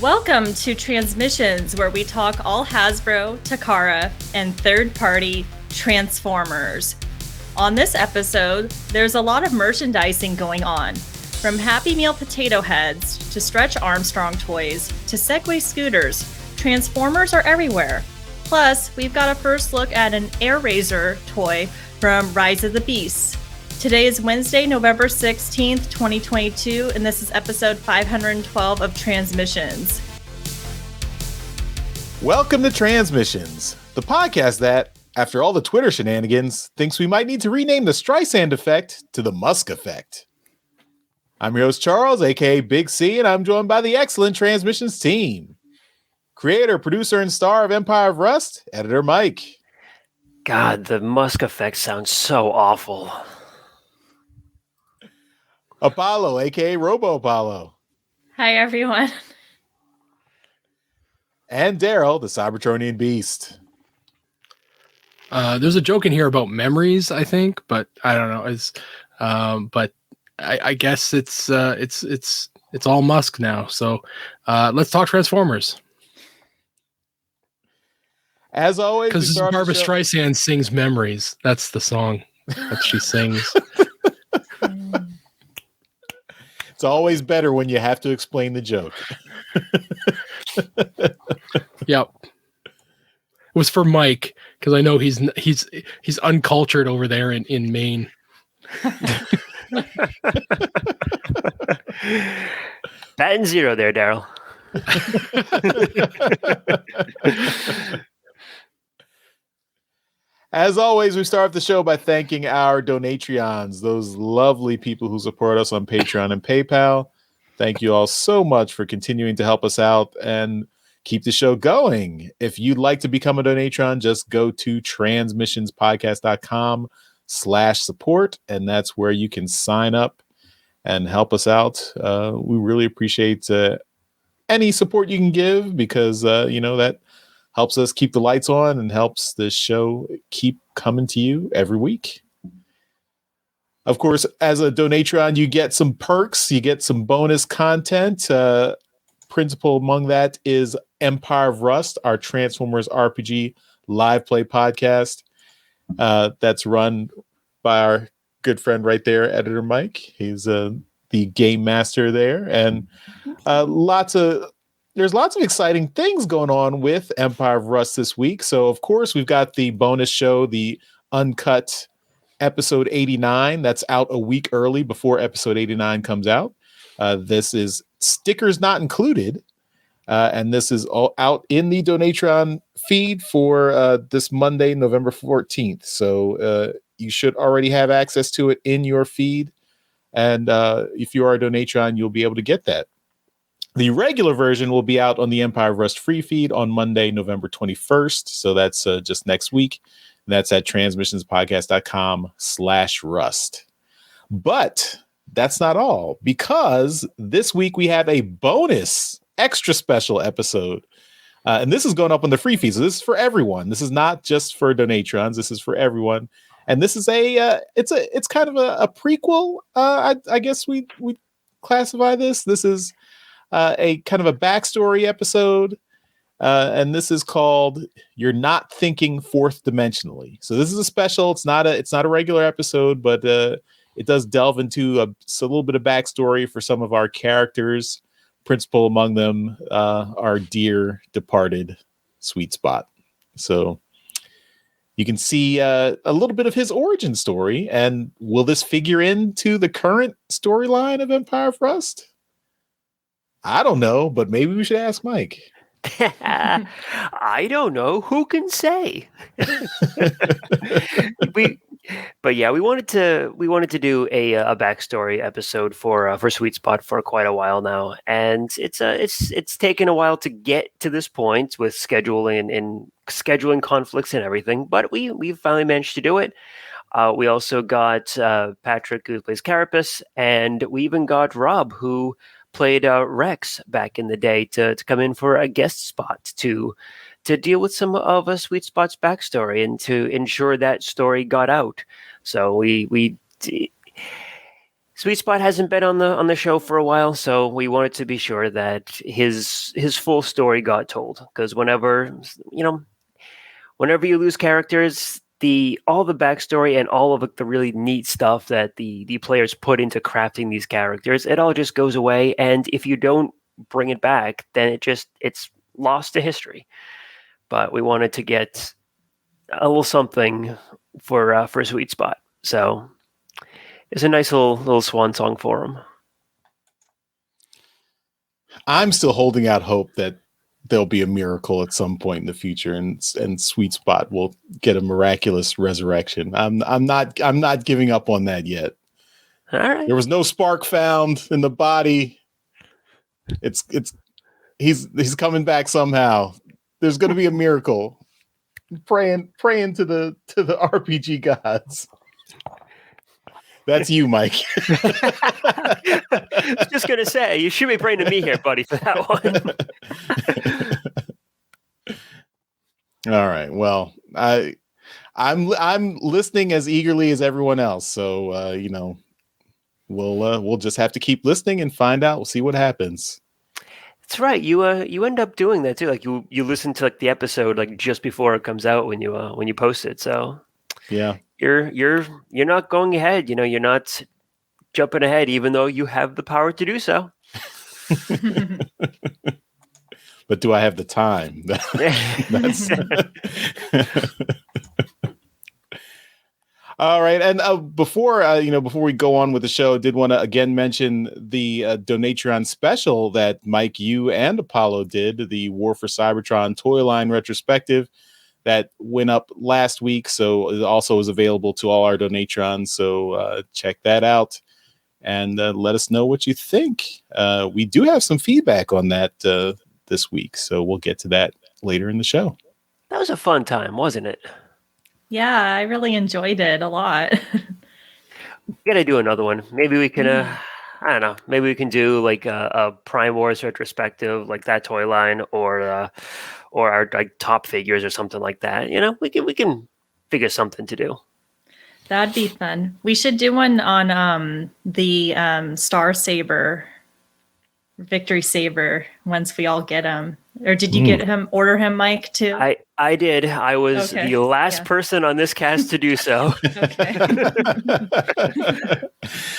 Welcome to Transmissions, where we talk all Hasbro, Takara, and third-party Transformers. On this episode, there's a lot of merchandising going on. From Happy Meal potato heads, to Stretch Armstrong toys, to Segway scooters, Transformers are everywhere. Plus, we've got a first look at an Airazor toy from Rise of the Beasts. Today is Wednesday, November 16th, 2022, and this is episode 512 of Transmissions. Welcome to Transmissions, the podcast that, after all the Twitter shenanigans, thinks we might need to rename the Streisand effect to the Musk effect. I'm your host, Charles, aka Big C, and I'm joined by the excellent Transmissions team. Creator, producer, and star of Empire of Rust, editor Mike. God, the Musk effect sounds so awful. Apollo, aka Robo Apollo. Hi, everyone. And Daryl, the Cybertronian Beast. There's a joke in here about memories, I think, but I don't know. But I guess it's all Musk now. So let's talk Transformers. As always, because Barbra Streisand sings "Memories." That's the song that she sings. It's always better when you have to explain the joke. Yep. It was for Mike, because I know he's uncultured over there in Maine. Batting zero there, Daryl. As always, we start the show by thanking our Donatreons, those lovely people who support us on Patreon and PayPal. Thank you all so much for continuing to help us out and keep the show going. If you'd like to become a Donatreon, just go to transmissionspodcast.com/support, and that's where you can sign up and help us out. We really appreciate any support you can give because, that helps us keep the lights on and helps the show keep coming to you every week. Of course, as a Donatreon, you get some perks, you get some bonus content. Principal among that is Empire of Rust, our Transformers RPG live play podcast. That's run by our good friend right there, editor Mike. He's the game master there, and there's lots of exciting things going on with Empire of Rust this week. So, of course, we've got the bonus show, the uncut episode 89. That's out a week early before episode 89 comes out. This is stickers not included. And this is all out in the Donatron feed for this Monday, November 14th. So you should already have access to it in your feed. And if you are a Donatron, you'll be able to get that. The regular version will be out on the Empire of Rust free feed on Monday, November 21st. So that's just next week. And that's at transmissionspodcast.com/rust. But that's not all, because this week we have a bonus extra special episode. And this is going up on the free feed. So this is for everyone. This is not just for Donatrons. This is for everyone. And this is it's kind of a prequel. I guess we classify this. This is a kind of a backstory episode, and this is called "You're Not Thinking Fourth Dimensionally." So this is a special. It's not a regular episode, but it does delve into a little bit of backstory for some of our characters. Principal among them, our dear departed Sweet Spot. So you can see a little bit of his origin story, and will this figure into the current storyline of Empire of Rust? I don't know, but maybe we should ask Mike. I don't know. Who can say? we wanted to do a backstory episode for Sweet Spot for quite a while now, and it's taken a while to get to this point with scheduling and scheduling conflicts and everything. But we finally managed to do it. We also got Patrick, who plays Carapace, and we even got Rob, who played Rex back in the day, to come in for a guest spot to deal with some of a Sweet Spot's backstory and to ensure that story got out. So Sweet Spot hasn't been on the show for a while, so we wanted to be sure that his full story got told. Because whenever you lose characters, all the backstory and all of the really neat stuff that the players put into crafting these characters, it all just goes away. And if you don't bring it back, then it's lost to history. But we wanted to get a little something for Sweet Spot, so it's a nice little swan song for him. I'm still holding out hope that there'll be a miracle at some point in the future, and Sweet Spot will get a miraculous resurrection. I'm not giving up on that yet. All right. There was no spark found in the body. He's coming back somehow. There's going to be a miracle. Praying to the RPG gods. That's you, Mike. I was just gonna say, you should be praying to me here, buddy, for that one. All right. Well, I'm listening as eagerly as everyone else. So we'll just have to keep listening and find out. We'll see what happens. That's right. You end up doing that too. Like you listen to like the episode like just before it comes out when you post it. So yeah. You're not going ahead, you're not jumping ahead, even though you have the power to do so. But do I have the time? That's all right. And before we go on with the show, I did want to again mention the Donatron special that Mike, you and Apollo did, the War for Cybertron toy line retrospective. That went up last week, so it also is available to all our Donatrons. So check that out and let us know what you think. We do have some feedback on that this week, so we'll get to that later in the show. That was a fun time, wasn't it? Yeah, I really enjoyed it a lot. We gotta do another one. Maybe we can. I don't know. Maybe we can do like a Prime Wars retrospective, like that toy line, or our like top figures or something like that. We can figure something to do. That'd be fun. We should do one on the Star Saber, Victory Saber, once we all get him. Or did you order him, Mike, too? I did. I was the last person on this cast to do so. Okay.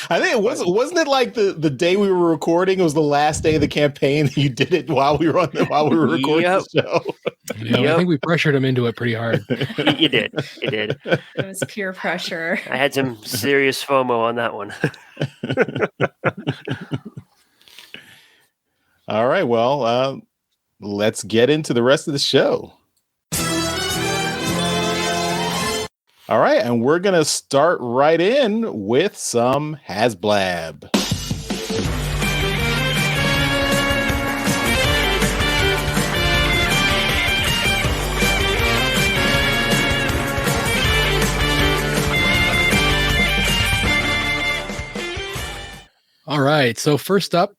I think wasn't it like the day we were recording? It was the last day of the campaign. You did it while we were recording the show. Yeah, I think we pressured him into it pretty hard. You did. It was pure pressure. I had some serious FOMO on that one. All right. Well, let's get into the rest of the show. All right, and we're going to start right in with some HasBlab. All right, so first up,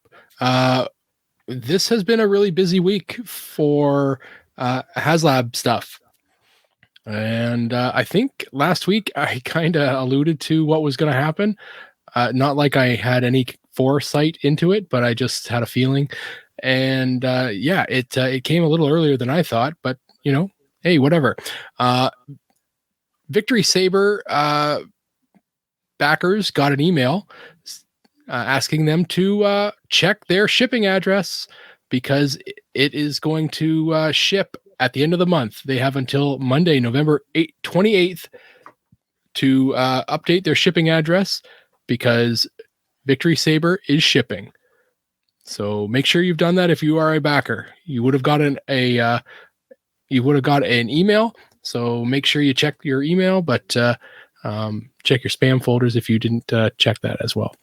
this has been a really busy week for HasLab stuff. And I think last week I kind of alluded to what was going to happen. Not like I had any foresight into it, but I just had a feeling. And it came a little earlier than I thought, but hey, whatever. Victory Saber backers got an email asking them to check their shipping address because it is going to ship at the end of the month. They have until Monday, November 28th to update their shipping address because Victory Saber is shipping. So make sure you've done that if you are a backer. You would have gotten an email. So make sure you check your email, but check your spam folders if you didn't check that as well.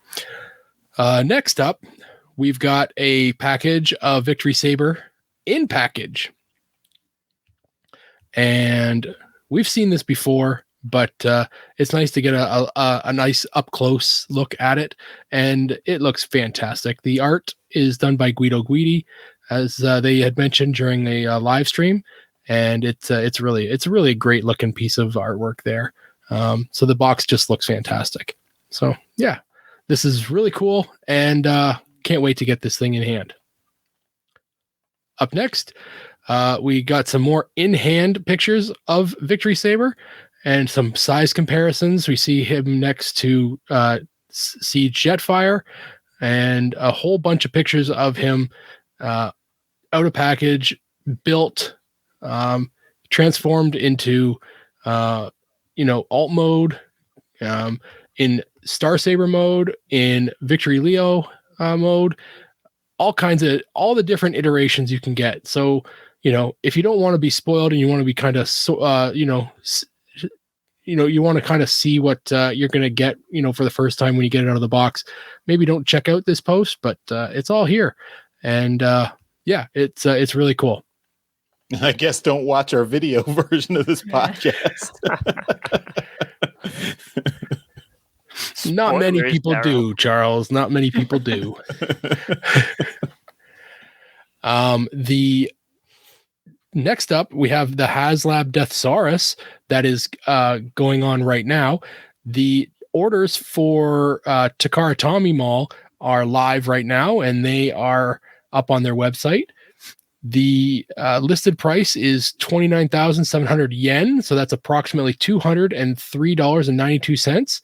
Next up, we've got a package of Victory Saber in package. And we've seen this before, but it's nice to get a nice up close look at it, and it looks fantastic. The art is done by Guido Guidi, as they had mentioned during a live stream, and it's a really great looking piece of artwork there. So the box just looks fantastic. So yeah, this is really cool, and can't wait to get this thing in hand. Up next, we got some more in-hand pictures of Victory Saber and some size comparisons. We see him next to Siege Jetfire, and a whole bunch of pictures of him out of package, built, transformed into alt mode, in Star Saber mode, in Victory Leo mode, all the different iterations you can get. So, if you don't want to be spoiled and you want to be kind of, you want to kind of see what you're going to get, for the first time when you get it out of the box, maybe don't check out this post, but it's all here. And it's really cool. I guess don't watch our video version of this podcast. Not many people do, Charles. Not many people do. The next up, we have the HasLab Deathsaurus that is going on right now. The orders for Takara Tomy Mall are live right now, and they are up on their website. The listed price is 29,700 yen, so that's approximately $203.92.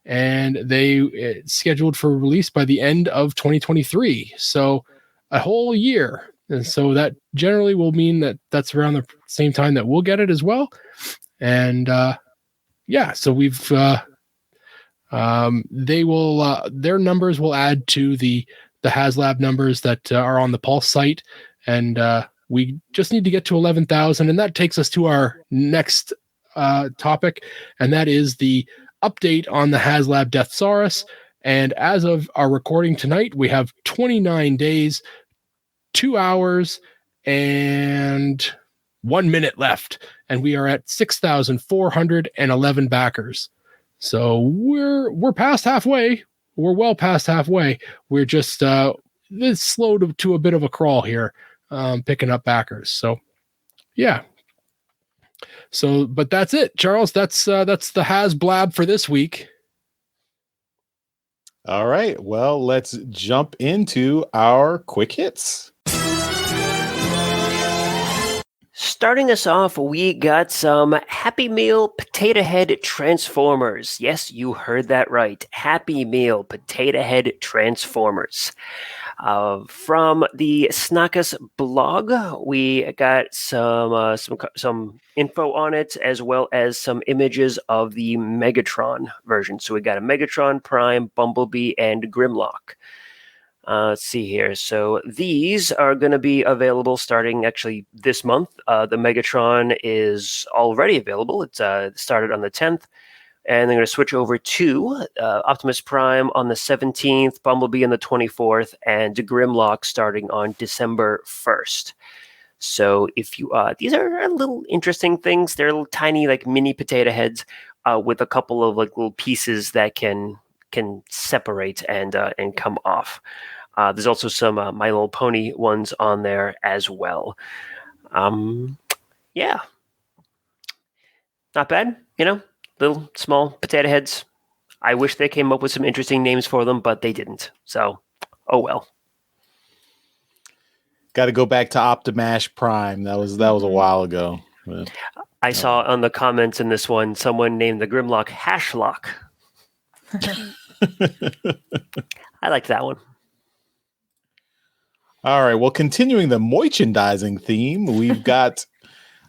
And they scheduled for release by the end of 2023. So a whole year. And so that generally will mean that that's around the same time that we'll get it as well. And so we've they will their numbers will add to the HasLab numbers that are on the Pulse site. And we just need to get to 11,000. And that takes us to our next topic. And that is the update on the HasLab Deathsaurus. And as of our recording tonight, we have 29 days, 2 hours, and 1 minute left. And we are at 6,411 backers. So we're past halfway. We're well past halfway. We're just it's slow to a bit of a crawl here, picking up backers. So yeah. So, but that's it, Charles. That's the HasBlab for this week. All right. Well, let's jump into our quick hits. Starting us off, we got some Happy Meal Potato Head Transformers. Yes, you heard that right. Happy Meal Potato Head Transformers. From the Snackus blog, we got some info on it, as well as some images of the Megatron version. So we got a Megatron, Prime, Bumblebee, and Grimlock. Let's see here. So these are going to be available starting actually this month. The Megatron is already available. It's started on the 10th. And they're going to switch over to Optimus Prime on the 17th, Bumblebee on the 24th, and Grimlock starting on December 1st. So if you these are little interesting things. They're little tiny like mini potato heads with a couple of like little pieces that can separate and come off. There's also some My Little Pony ones on there as well. Yeah, not bad, Little small potato heads. I wish they came up with some interesting names for them, but they didn't. So, oh well. Got to go back to Optimash Prime. That was a while ago. But, I saw on the comments in this one, someone named the Grimlock Hashlock. I liked that one. All right. Well, continuing the merchandising theme, we've got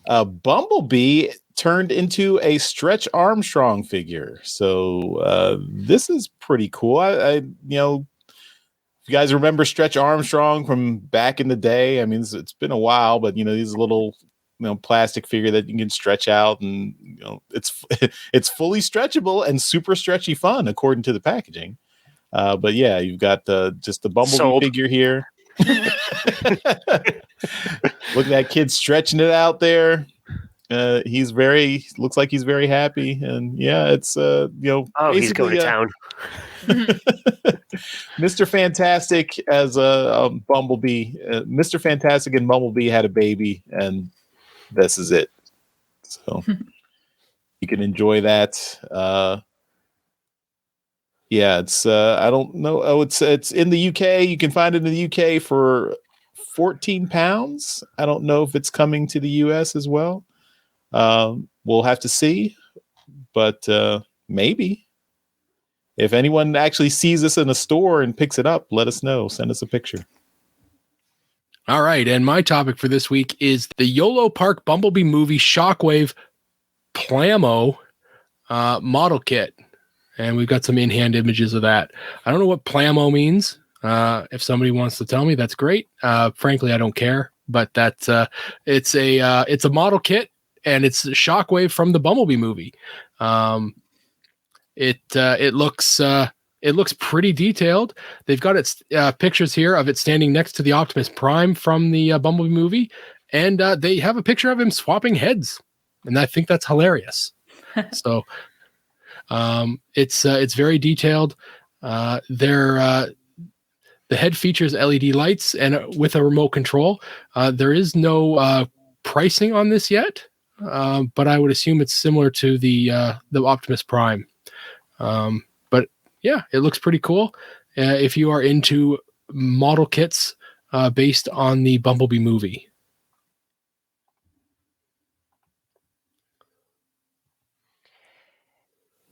Bumblebee turned into a Stretch Armstrong figure. So this is pretty cool. I if you guys remember Stretch Armstrong from back in the day, I mean, it's been a while, but these little plastic figure that you can stretch out, and it's fully stretchable and super stretchy fun according to the packaging. But yeah, you've got just the Bumblebee figure here. Look at that kid stretching it out there. Looks like he's very happy, and yeah, it's he's going to town. Mr. Fantastic as a Bumblebee. Mr. Fantastic and Bumblebee had a baby, and this is it. So you can enjoy that. Yeah, it's I don't know. Oh, it's in the UK. You can find it in the UK for £14. I don't know if it's coming to the US as well. We'll have to see, but maybe. If anyone actually sees this in a store and picks it up, let us know. Send us a picture. All right, and my topic for this week is the YOLO Park Bumblebee movie Shockwave Plamo model kit. And we've got some in-hand images of that. I don't know what Plamo means. If somebody wants to tell me, that's great. Frankly, I don't care. But that's it's a model kit, and it's Shockwave from the Bumblebee movie. It looks pretty detailed. They've got its pictures here of it standing next to the Optimus Prime from the Bumblebee movie, and they have a picture of him swapping heads, and I think that's hilarious. So it's very detailed. The head features LED lights and with a remote control. There is no pricing on this yet, but I would assume it's similar to the Optimus Prime. But yeah, it looks pretty cool. If you are into model kits based on the Bumblebee movie.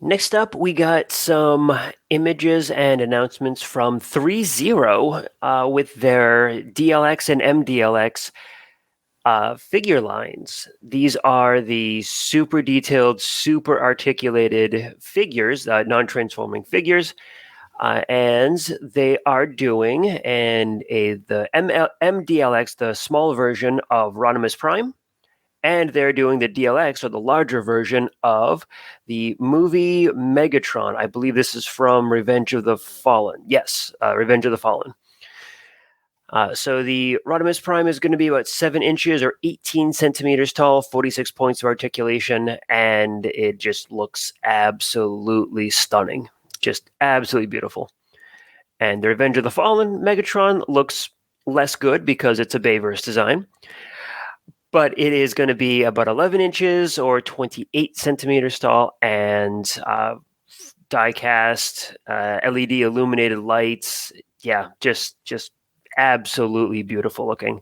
Next up, we got some images and announcements from 3.0 with their DLX and MDLX figure lines. These are the super detailed, super articulated figures, non-transforming figures, and they are doing the MDLX, the small version of Rodimus Prime, and they're doing the DLX, or the larger version of the movie Megatron. I believe this is from Revenge of the Fallen. Yes, Revenge of the Fallen. So the Rodimus Prime is going to be about 7 inches or 18 centimeters tall, 46 points of articulation, and it just looks absolutely stunning. Just absolutely beautiful. And the Revenge of the Fallen Megatron looks less good because it's a Bayverse design. But it is going to be about 11 inches or 28 centimeters tall, and die-cast, LED illuminated lights. Yeah, just absolutely beautiful looking.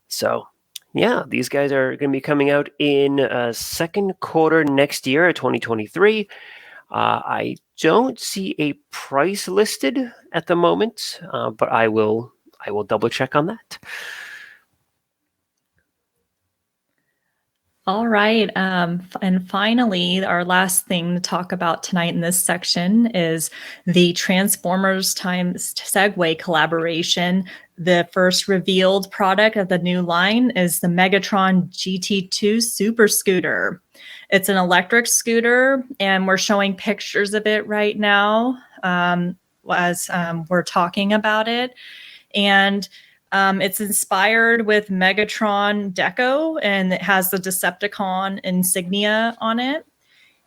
So, yeah, these guys are going to be coming out in second quarter next year, 2023. I don't see a price listed at the moment, but I will double check on that. All right. And finally, our last thing to talk about tonight in this section is the Transformers times Segway collaboration. The first revealed product of the new line is the Megatron GT2 Super Scooter. It's an electric scooter, and we're showing pictures of it right now as we're talking about it. And it's inspired with Megatron Deco, and it has the Decepticon insignia on it.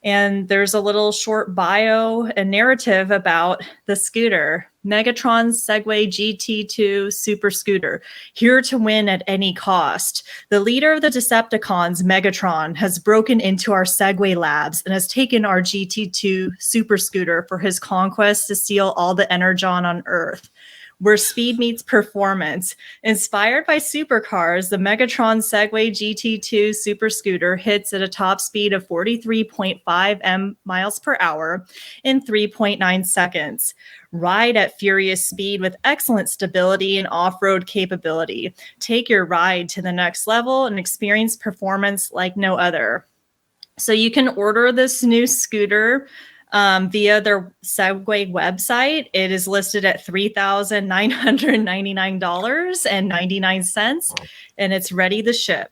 And there's a little short bio and narrative about the scooter. Megatron's Segway GT2 Super Scooter, here to win at any cost. The leader of the Decepticons, Megatron, has broken into our Segway labs and has taken our GT2 Super Scooter for his conquest to steal all the Energon on Earth. Where speed meets performance. Inspired by supercars, the Megatron Segway GT2 Super Scooter hits at a top speed of 43.5 miles per hour in 3.9 seconds. Ride at furious speed with excellent stability and off-road capability. Take your ride to the next level and experience performance like no other. So you can order this new scooter via their Segway website. It is listed at $3,999.99, and it's ready to ship.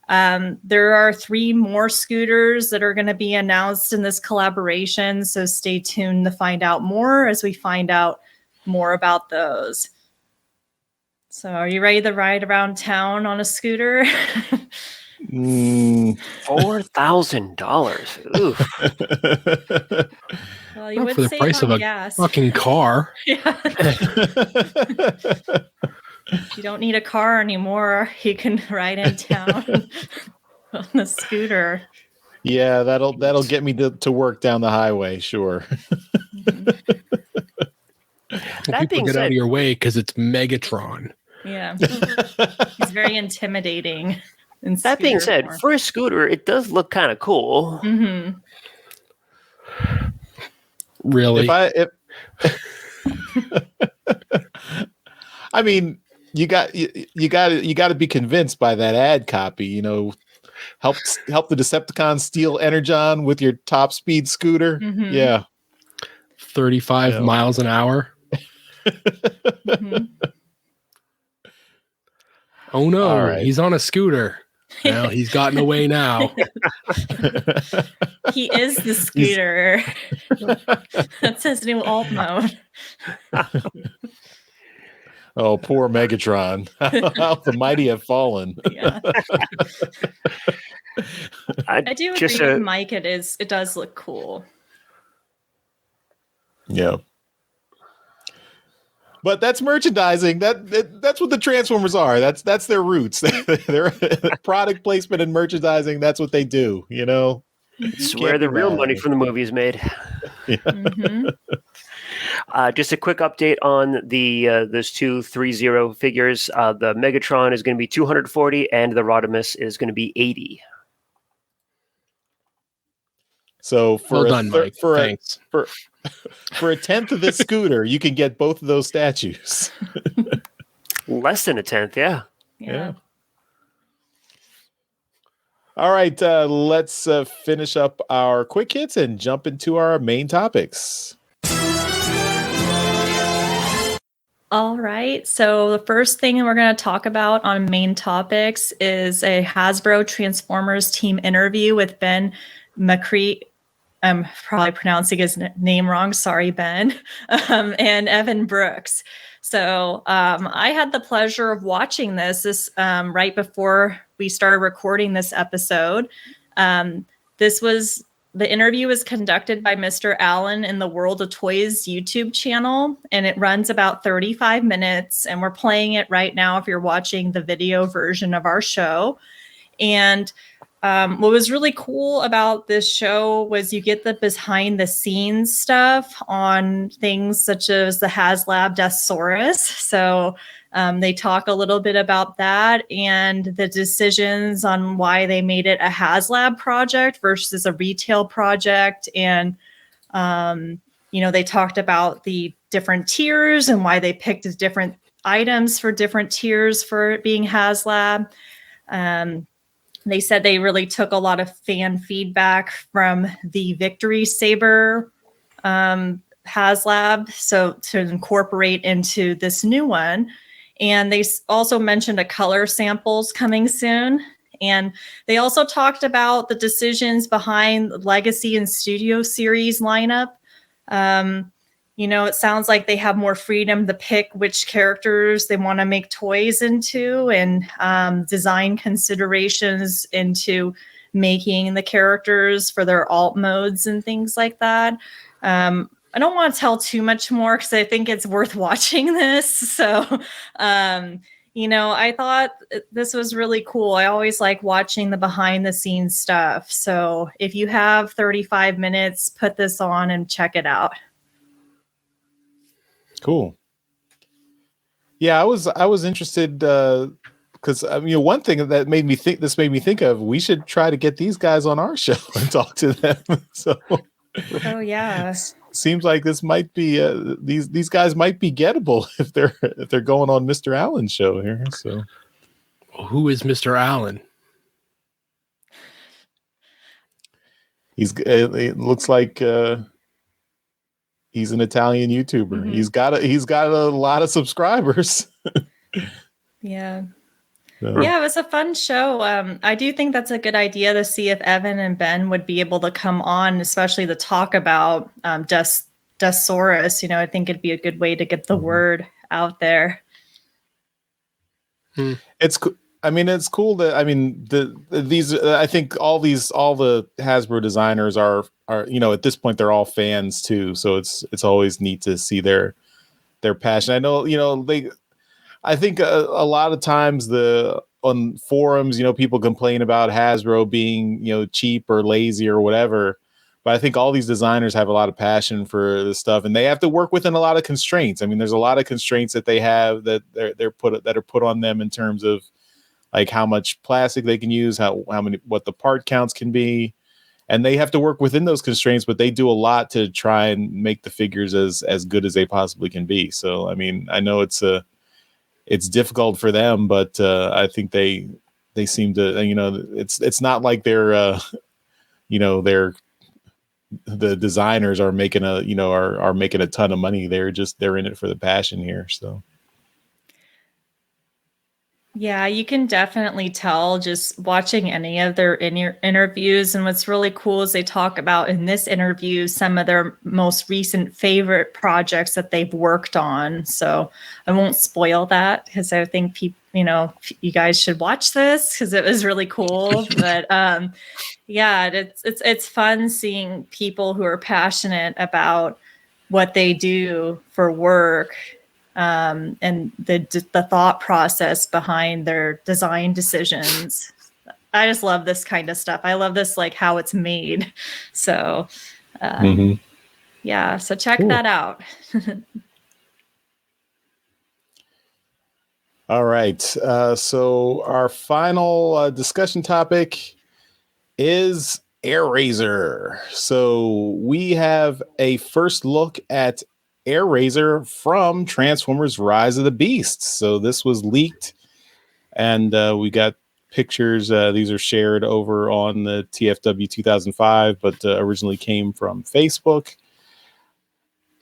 There are 3 more scooters that are going to be announced in this collaboration, so stay tuned to find out more as we find out more about those. So are you ready to ride around town on a scooter? $4,000. Oof. Well, you Not would for the save price on of a gas. fucking car. Yeah. You don't need a car anymore. You can ride in town on the scooter. Yeah, that'll get me to work down the highway, sure. That People being get out said, of your way because it's Megatron. Yeah. He's very intimidating. that being said, for a scooter, it does look kind of cool. Mm-hmm. Really? I mean, you got to be convinced by that ad copy. You know, help the Decepticons steal Energon with your top speed scooter. Mm-hmm. Yeah, 35 miles an hour. Mm-hmm. Oh no, All right. he's on a scooter. Well, he's gotten away now. He is the scooter. That's his new alt mode. Oh, poor Megatron. How the mighty have fallen. Yeah. I do agree with Mike. It does look cool. Yeah. But that's merchandising. That's what the Transformers are. That's their roots. Their product placement and merchandising. That's what they do. You know, it's where the real money from the movie is made. Yeah. Mm-hmm. Just a quick update on those two 3-0 figures. The Megatron is going to be 240, and the Rodimus is going to be 80. So for Mike. Thanks. For a tenth of this scooter, you can get both of those statues. Less than a tenth, yeah. All right, let's finish up our quick hits and jump into our main topics. All right. So the first thing we're going to talk about on main topics is a Hasbro Transformers team interview with Ben MacCrae. I'm probably pronouncing his name wrong. Sorry, Ben. And Evan Brooks. So I had the pleasure of watching this right before we started recording this episode. The interview was conducted by Mr. Allen in the World of Toys YouTube channel, and it runs about 35 minutes. And we're playing it right now if you're watching the video version of our show. And what was really cool about this show was you get the behind the scenes stuff on things such as the HasLab Deathsaurus. So they talk a little bit about that and the decisions on why they made it a HasLab project versus a retail project. And, they talked about the different tiers and why they picked different items for different tiers for it being HasLab. They said they really took a lot of fan feedback from the Victory Saber HasLab, so to incorporate into this new one. And they also mentioned a color samples coming soon. And they also talked about the decisions behind the Legacy and Studio Series lineup. It sounds like they have more freedom to pick which characters they want to make toys into and design considerations into making the characters for their alt modes and things like that. I don't want to tell too much more because I think it's worth watching this. So, I thought this was really cool. I always like watching the behind the scenes stuff. So if you have 35 minutes, put this on and check it out. Cool. Yeah, I was interested because one thing that made me think of, we should try to get these guys on our show and talk to them. So, oh yeah, seems like this might be these guys might be gettable if they're going on Mr. Allen's show here. So, who is Mr. Allen? It looks like. He's an Italian YouTuber. Mm-hmm. He's got a lot of subscribers. Yeah. Yeah, it was a fun show. I do think that's a good idea to see if Evan and Ben would be able to come on, especially to talk about Deathsaurus. I think it'd be a good way to get the word out there. It's cool that I think all the Hasbro designers are at this point they're all fans too, so it's always neat to see their passion. I know I think a lot of times on forums people complain about Hasbro being cheap or lazy or whatever, But I think all these designers have a lot of passion for this stuff, and they have to work within a lot of constraints. I mean, there's a lot of constraints that they have that they're put on them in terms of like how much plastic they can use, how many, what the part counts can be, and they have to work within those constraints. But they do a lot to try and make the figures as good as they possibly can be. So, I mean, I know it's difficult for them, but I think they seem to, it's not like they're the designers are making are making a ton of money. They're in it for the passion here. So yeah, you can definitely tell just watching any of their interviews. And what's really cool is they talk about in this interview some of their most recent favorite projects that they've worked on. So I won't spoil that because I think people, you guys should watch this because it was really cool. But yeah, it's fun seeing people who are passionate about what they do for work. And the thought process behind their design decisions. I just love this kind of stuff. I love this, like how it's made. So, yeah. So check that out. All right. So our final discussion topic is Airazor. So we have a first look at Airazor from Transformers Rise of the Beasts. So this was leaked, and we got pictures. These are shared over on the TFW 2005, but originally came from Facebook.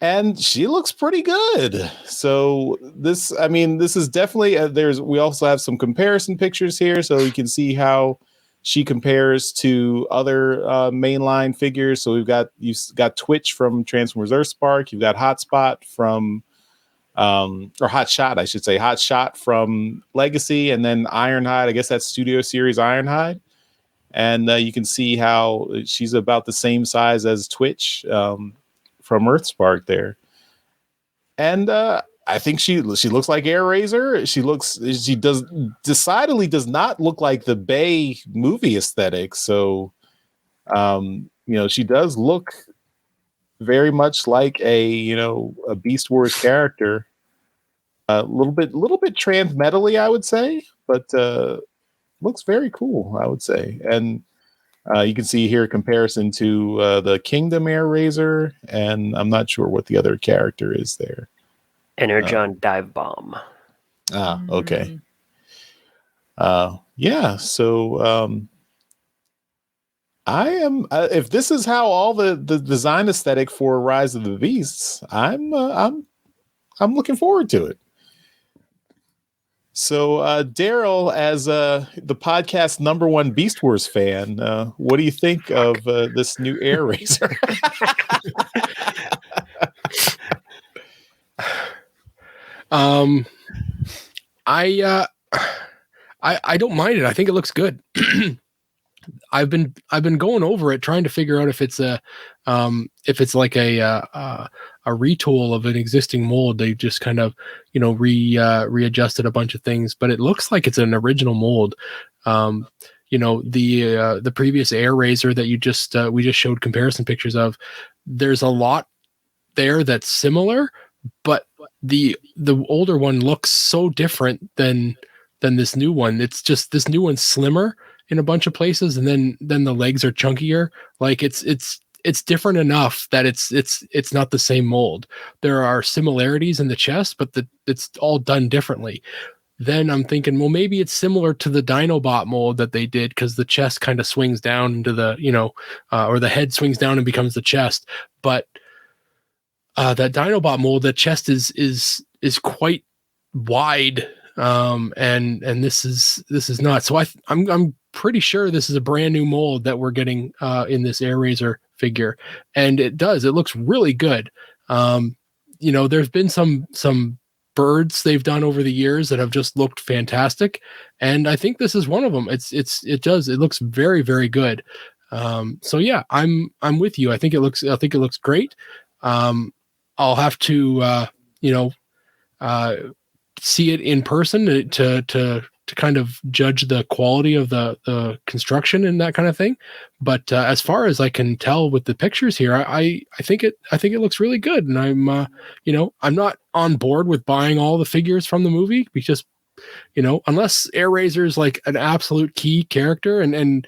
And she looks pretty good. So this is definitely we also have some comparison pictures here, so you can see how she compares to other mainline figures. So you've got Twitch from Transformers Earthspark. You've got Hotspot from, or Hotshot, I should say, Hotshot from Legacy, and then Ironhide. I guess that's Studio Series Ironhide. And you can see how she's about the same size as Twitch from Earthspark there. And I think she looks like Airazor. She decidedly does not look like the Bay movie aesthetic. So, she does look very much like a Beast Wars character. A little bit trans-metally, I would say, but looks very cool, I would say. And you can see here a comparison to the Kingdom Airazor, and I'm not sure what the other character is there. Energon Dive Bomb. Okay. Yeah. So I am. If this is how all the design aesthetic for Rise of the Beasts, I'm looking forward to it. So, Daryl, as the podcast #1 Beast Wars fan, what do you think of this new Airazor? I don't mind it. I think it looks good. I've been going over it, trying to figure out if it's like a retool of an existing mold. They just kind of readjusted a bunch of things, but it looks like it's an original mold. The previous Airazor that we just showed comparison pictures of, there's a lot there that's similar, but the older one looks so different than this new one. It's just this new one's slimmer in a bunch of places, and then the legs are chunkier. Like it's different enough that it's not the same mold. There are similarities in the chest, but it's all done differently. Then I'm thinking, well, maybe it's similar to the Dinobot mold that they did, because the chest kind of swings down into the or the head swings down and becomes the chest. But that Dinobot mold, the chest is quite wide, and this is not. So I'm pretty sure this is a brand new mold that we're getting in this Airazor figure, and it looks really good. There's been some birds they've done over the years that have just looked fantastic, and I think this is one of them. It looks very, very good. So yeah, I'm with you. I think it looks great. I'll have to see it in person to to kind of judge the quality of the construction and that kind of thing. But as far as I can tell with the pictures here, I think it looks really good. And I'm I'm not on board with buying all the figures from the movie because unless Airazor is like an absolute key character and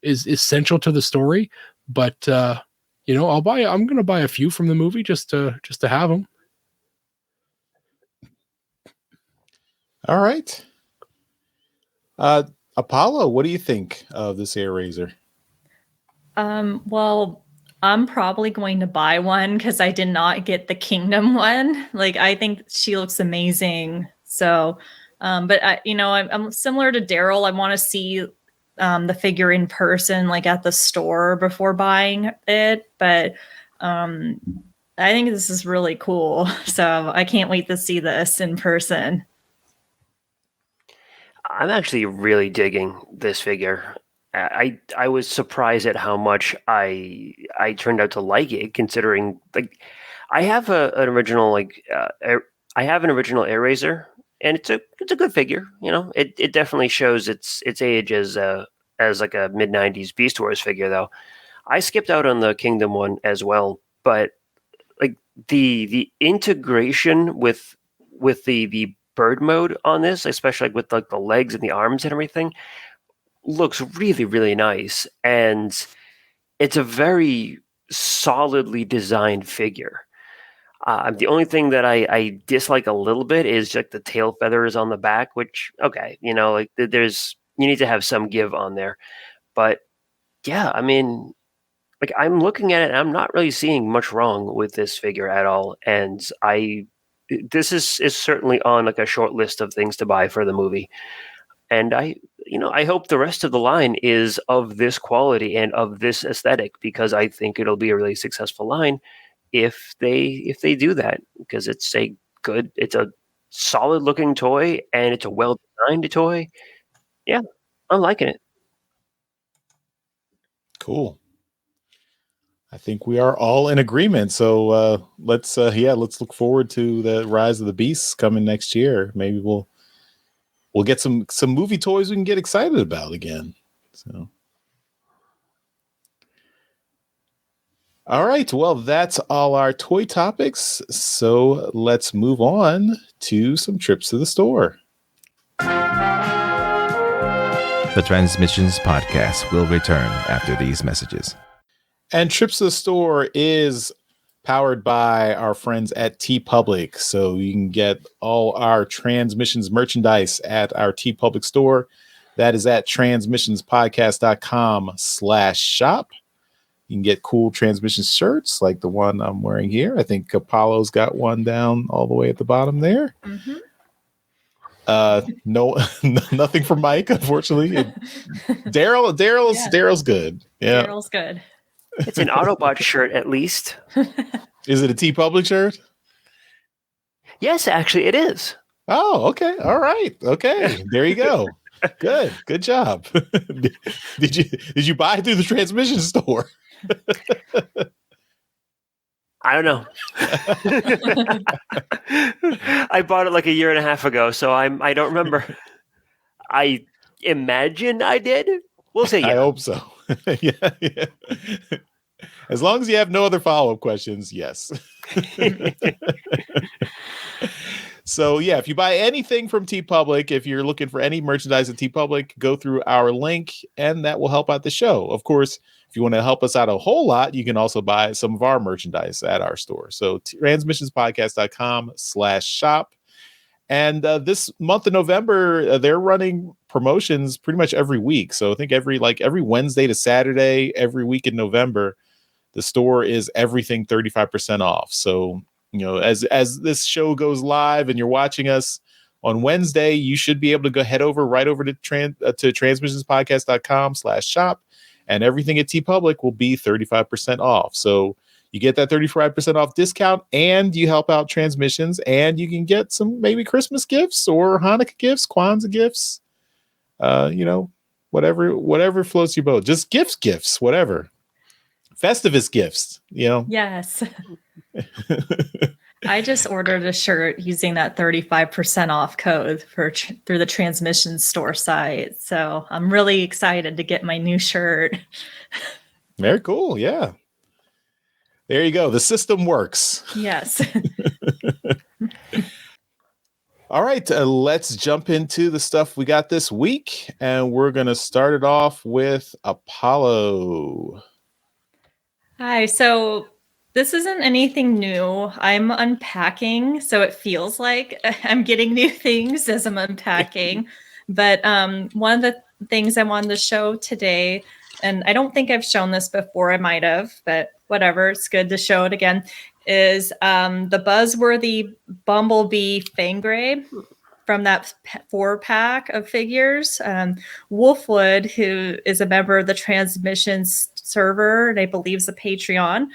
is essential to the story. But I'm going to buy a few from the movie just to have them. All right. Apollo, what do you think of this Airazor? Well, I'm probably going to buy one because I did not get the Kingdom one. Like, I think she looks amazing. So, but I'm similar to Daryl. I want to see the figure in person, like at the store before buying it. But I think this is really cool. So I can't wait to see this in person. I'm actually really digging this figure. I was surprised at how much I turned out to like it, considering like I have an original Airazor, and it's a good figure. It definitely shows its age as like a mid-90s Beast Wars figure, though. I skipped out on the Kingdom one as well, but like the integration with the bird mode on this, especially like with like the legs and the arms and everything, looks really, really nice. And it's a very solidly designed figure. The only thing that I dislike a little bit is like the tail feathers on the back, which, okay, like you need to have some give on there. But yeah, I mean, like I'm looking at it and I'm not really seeing much wrong with this figure at all. And this is certainly on like a short list of things to buy for the movie. And I hope the rest of the line is of this quality and of this aesthetic, because I think it'll be a really successful line if they do that, because it's a solid looking toy and it's a well designed toy. Yeah, I'm liking it. Cool. I think we are all in agreement. So let's look forward to the Rise of the Beasts coming next year. Maybe we'll get some movie toys we can get excited about again. So, all right. Well, that's all our toy topics. So let's move on to some trips to the store. The Transmissions Podcast will return after these messages. And Trips to the Store is powered by our friends at TeePublic. So you can get all our Transmissions merchandise at our TeePublic store. That is at transmissionspodcast.com/shop. You can get cool Transmissions shirts like the one I'm wearing here. I think Apollo's got one down all the way at the bottom there. Mm-hmm. No, nothing for Mike, unfortunately. Daryl's good. Yeah, Daryl's good. It's an Autobot shirt, at least. Is it a TeePublic shirt? Yes, actually, it is. Oh, okay. All right. Okay. There you go. Good job. Did you buy it through the Transmission store? I don't know. I bought it like a year and a half ago, so I don't remember. I imagine I did. We'll say yeah. I hope so. Yeah. As long as you have no other follow-up questions, yes. So yeah, if you buy anything from TeePublic, if you're looking for any merchandise at TeePublic, go through our link and that will help out the show. Of course, if you want to help us out a whole lot, you can also buy some of our merchandise at our store. So transmissionspodcast.com/shop. And this month of November, they're running promotions pretty much every week. So I think every Wednesday to Saturday, every week in November, the store is everything 35% off. So, as this show goes live and you're watching us on Wednesday, you should be able to head over to transmissionspodcast.com/shop, and everything at TeePublic will be 35% off. So you get that 35% off discount, and you help out Transmissions, and you can get some maybe Christmas gifts or Hanukkah gifts, Kwanzaa gifts, whatever floats your boat. Just gifts, whatever. Festivus gifts, Yes. I just ordered a shirt using that 35% off code through the Transmission Store site. So I'm really excited to get my new shirt. Very cool. Yeah. There you go. The system works. Yes. All right. Let's jump into the stuff we got this week. And we're going to start it off with Apollo. Hi. So this isn't anything new. I'm unpacking, so it feels like I'm getting new things as I'm unpacking. But one of the things I wanted to show today, and I don't think I've shown this before, I might have, but whatever, it's good to show it again, is the Buzzworthy Bumblebee Fangray from that 4-pack of figures. Wolfwood, who is a member of the Transmissions server, and I believe is a Patreon,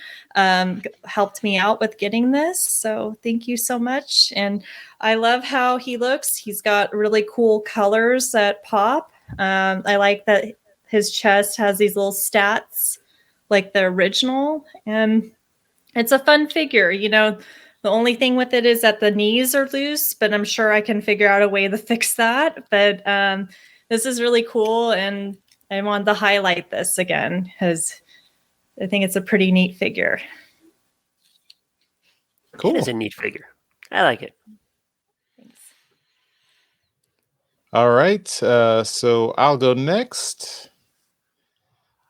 helped me out with getting this. So thank you so much. And I love how he looks. He's got really cool colors that pop. I like that his chest has these little stats like the original. And it's a fun figure. You know, the only thing with it is that the knees are loose, but I'm sure I can figure out a way to fix that. But this is really cool, and I wanted to highlight this again because I think it's a pretty neat figure. Cool. It is a neat figure. I like it. Thanks. All right. So I'll go next.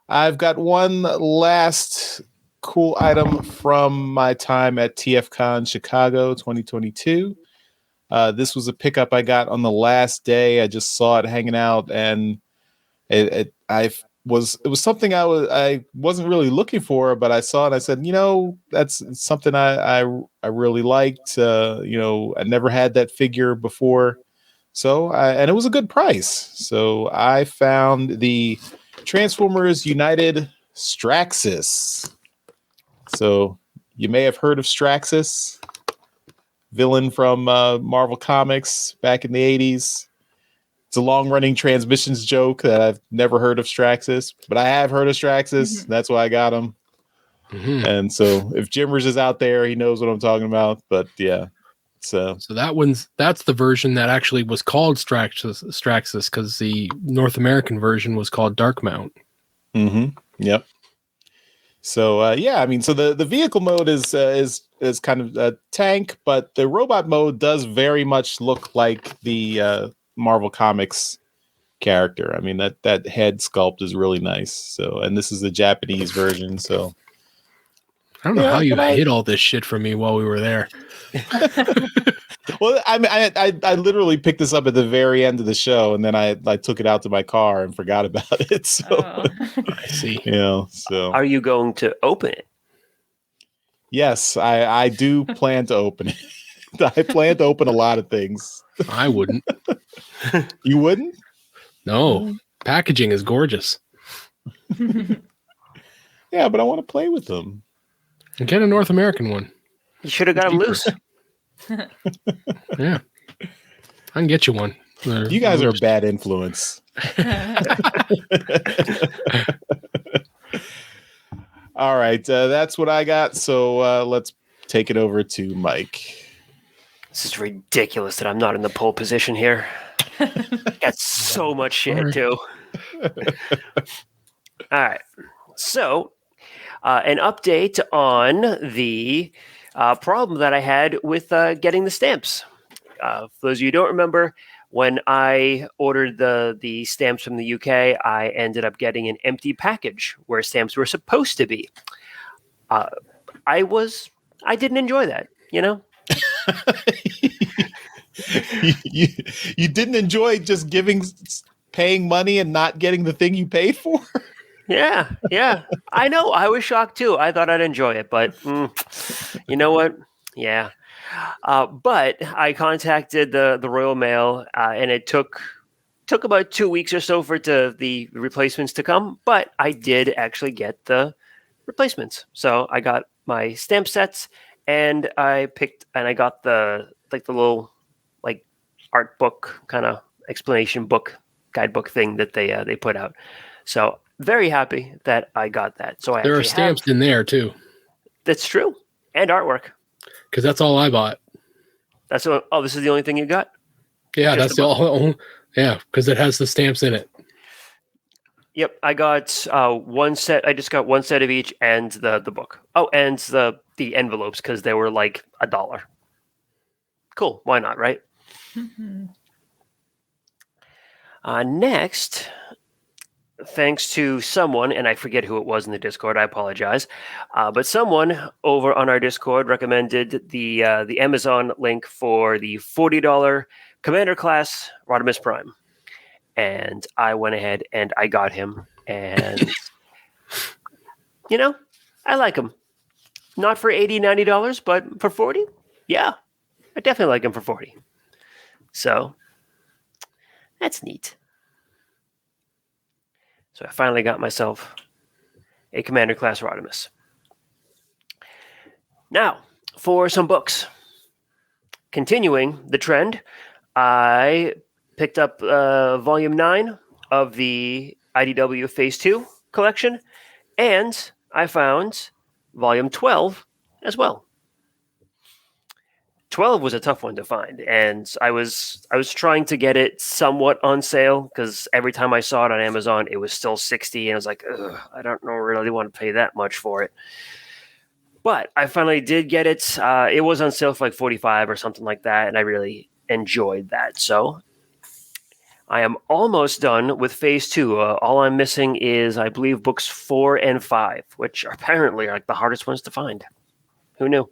I've got one last cool item from my time at TFCon Chicago 2022. This was a pickup I got on the last day. I just saw it hanging out, and it was something I wasn't really looking for, but I saw it. And I said, that's something I really liked. I never had that figure before, and it was a good price. So I found the Transformers United Straxus. So you may have heard of Straxus, villain from Marvel Comics back in the 80s. It's a long-running Transmissions joke that I've never heard of Straxus, but I have heard of Straxus. Mm-hmm. That's why I got him. Mm-hmm. And so if Jimmers is out there, he knows what I'm talking about. But yeah. So that's the version that actually was called Straxus because the North American version was called Darkmount. Mm-hmm. Yep. So so the vehicle mode is kind of a tank, but the robot mode does very much look like the Marvel Comics character. I mean that head sculpt is really nice. So, and this is the Japanese version. So I don't know how you hid all this shit from me while we were there. Well, I mean, I literally picked this up at the very end of the show, and then I took it out to my car and forgot about it. So I see. So are you going to open it? Yes, I do plan to open it. I plan to open a lot of things. I wouldn't. You wouldn't? No. Packaging is gorgeous. Yeah, but I want to play with them. And get a North American one. You should have got them loose. Yeah. I can get you one. You guys are a bad influence. All right. That's what I got. So let's take it over to Mike. This is ridiculous that I'm not in the pole position here. Got so much shit, too. All right. So, an update on the problem that I had with getting the stamps. For those of you who don't remember, when I ordered the stamps from the UK, I ended up getting an empty package where stamps were supposed to be. I didn't enjoy that, you didn't enjoy just paying money and not getting the thing you paid for? Yeah. I know. I was shocked too. I thought I'd enjoy it, but you know what? Yeah. But I contacted the Royal Mail, and it took about 2 weeks or so for the replacements to come. But I did actually get the replacements. So I got my stamp sets, and I got the little art book kind of explanation book, guidebook thing that they put out. So very happy that I got that. So there are stamps in there too. That's true, and artwork. because that's all I bought. This is the only thing you got? Yeah, Just that's the all. Yeah, because it has the stamps in it. Yep, I got one set. I just got one set of each and the book. Oh, and the envelopes because they were like $1. Cool, why not, right? Mhm. Next, thanks to someone, and I forget who it was in the Discord, I apologize, but someone over on our Discord recommended the Amazon link for the $40 Commander Class Rodimus Prime. And I went ahead and I got him. And, I like him. Not for $80, $90, but for $40? Yeah, I definitely like him for $40. So, that's neat. So I finally got myself a Commander Class Rodimus. Now, for some books. Continuing the trend, I picked up Volume 9 of the IDW Phase 2 collection, and I found Volume 12 as well. 12 was a tough one to find, and I was trying to get it somewhat on sale because every time I saw it on Amazon, it was still $60, and I was like, ugh, I don't really want to pay that much for it. But I finally did get it. It was on sale for like $45 or something like that, and I really enjoyed that. So I am almost done with Phase 2. All I'm missing is, I believe, books 4 and 5, which apparently are like the hardest ones to find. Who knew?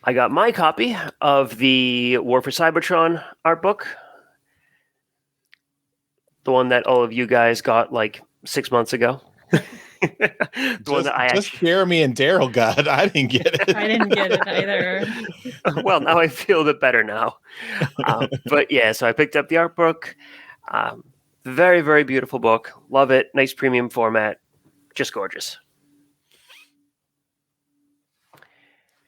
I got my copy of the War for Cybertron art book. The one that all of you guys got like 6 months ago. Just Jeremy and Daryl got. I didn't get it. I didn't get it either. Well, now I feel a bit better now. But yeah, so I picked up the art book. Very, very beautiful book. Love it. Nice premium format. Just gorgeous.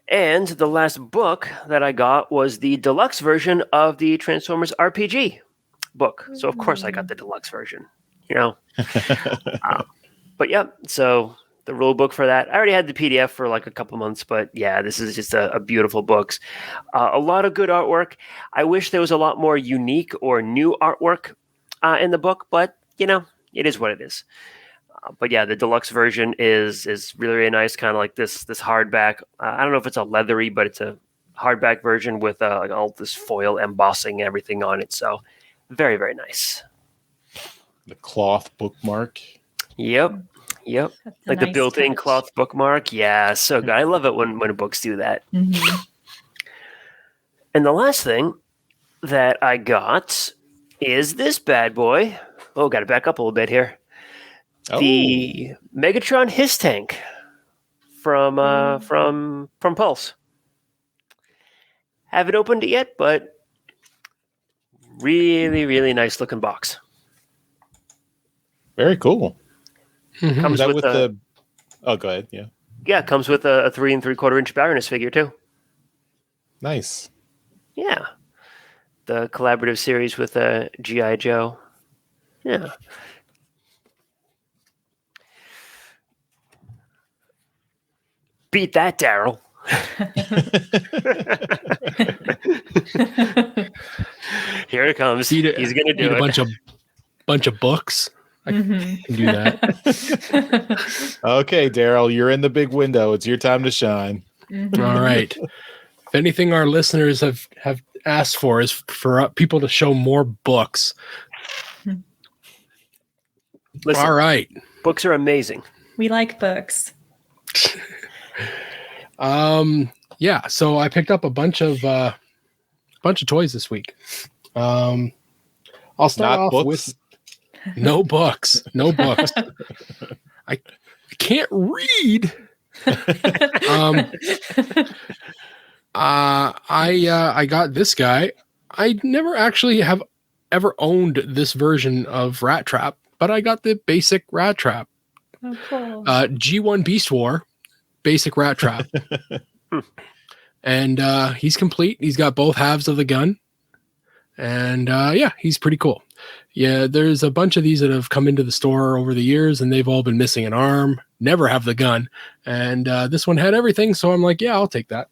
And the last book that I got was the deluxe version of the Transformers RPG book. So, of course, I got the deluxe version, But yeah, so the rule book for that. I already had the PDF for like a couple months, but yeah, this is just a beautiful book. A lot of good artwork. I wish there was a lot more unique or new artwork in the book, but it is what it is. But yeah, the deluxe version is really, really nice, kind of like this hardback. I don't know if it's a leathery, but it's a hardback version with like all this foil embossing and everything on it. So very, very nice. The cloth bookmark. Yep. Like the nice built-in touch. cloth bookmark. Yeah, so good. I love it when books do that. Mm-hmm. And the last thing that I got is this bad boy. Oh, got to back up a little bit here. Oh. The Megatron Hiss Tank from Pulse. Haven't opened it yet, but really, really nice looking box. Very cool. Mhm. Comes Is that with with the? Oh, go ahead. Yeah. Yeah, it comes with a 3 3/4 inch Baroness figure too. Nice. Yeah, the collaborative series with G.I. Joe. Yeah. Beat that, Daryl. Here it comes. He's going to do it. A bunch of books. I can do that. Okay, Daryl, you're in the big window. It's your time to shine. Mm-hmm. All right. If anything our listeners have asked for is for people to show more books. Listen, all right. Books are amazing. We like books. Yeah, so I picked up a bunch of toys this week. I'll start off with no books. I can't read. I got this guy. I never actually have ever owned this version of Rat Trap, but I got the basic Rat Trap. Oh, cool. G1 Beast War, basic Rat Trap. And he's complete. He's got both halves of the gun. And yeah, he's pretty cool. Yeah, there's a bunch of these that have come into the store over the years, and they've all been missing an arm, never have the gun, and this one had everything. So I'm like, yeah, I'll take that.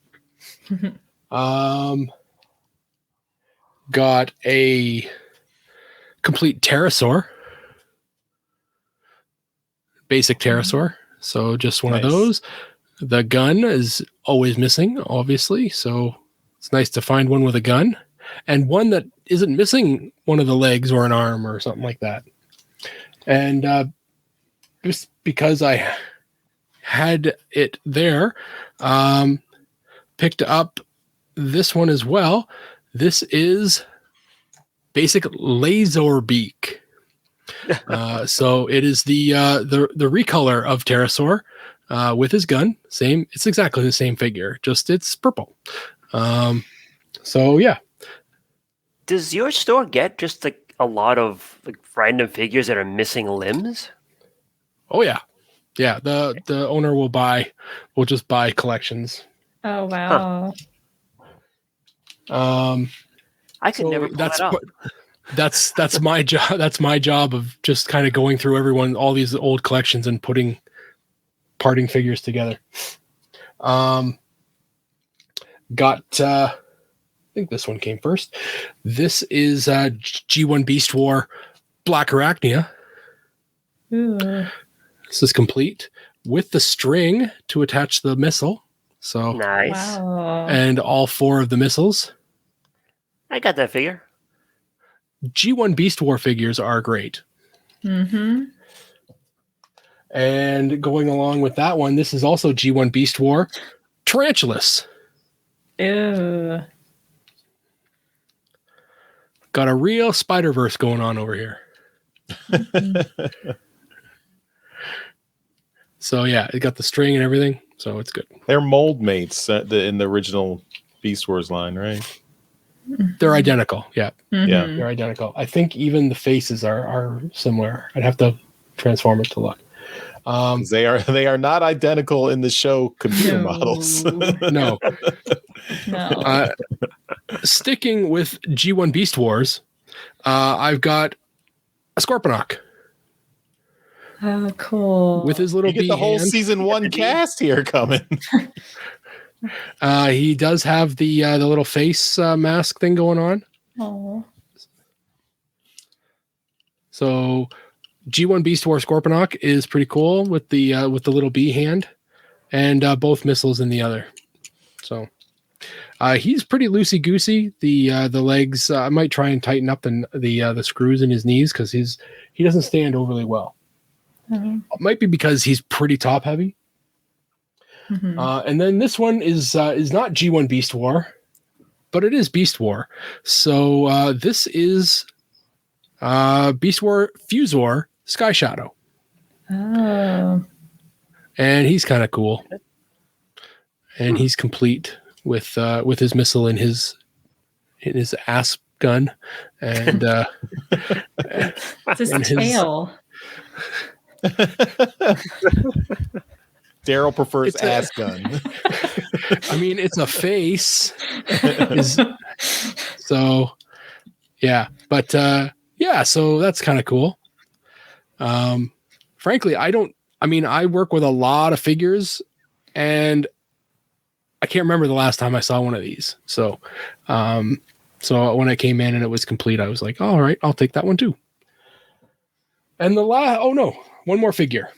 Got a complete pterosaur, basic pterosaur. So just one of those. The gun is always missing, obviously. So it's nice to find one with a gun, and one that isn't missing one of the legs or an arm or something like that. And just because I had it there, picked up this one as well. This is basic Airazor beak. So it is the recolor of pterosaur with his gun. Same. It's exactly the same figure, just it's purple. So yeah. Does your store get just like a lot of like random figures that are missing limbs? Oh yeah. Yeah. The owner will just buy collections. Oh wow. I could never pull that off. That's my job. That's my job of just kind of going through all these old collections and parting figures together. I think this one came first. This is G1 Beast War Black Arachnia. Ooh. This is complete with the string to attach the missile. So nice. Wow. And all 4 of the missiles. I got that figure. G1 Beast War figures are great. Mm-hmm. And going along with that one, this is also G1 Beast War Tarantulas. Ew. Got a real Spider-Verse going on over here. So yeah, it got the string and everything, so it's good. They're mold mates in the original Beast Wars line, right? They're identical. Yeah. Mm-hmm. Yeah. They're identical. I think even the faces are similar. I'd have to transform it to look. They are not identical in the show computer models. No. No. Sticking with G1 Beast Wars, I've got a Scorponok Oh, cool. with his little You get bee the whole hand. season 1 cast here coming. He does have the little face mask thing going on. Oh. So G1 Beast War Scorponok is pretty cool with the little bee hand, and both missiles in the other. So he's pretty loosey goosey. The legs I might try and tighten up the screws in his knees because he doesn't stand overly well. Oh. It might be because he's pretty top heavy. Mm-hmm. And then this one is not G1 Beast War, but it is Beast War. So this is Beast War Fusor Sky Shadow. Oh. And he's kind of cool. And he's complete with his missile in his ass gun, and It's his and his- tail. Daryl prefers It's a- ass gun. I mean, it's a face. So, yeah. But, yeah, so that's kind of cool. Frankly, I work with a lot of figures, and I can't remember the last time I saw one of these. So when I came in and it was complete, I was like, all right, I'll take that one too. And one more figure.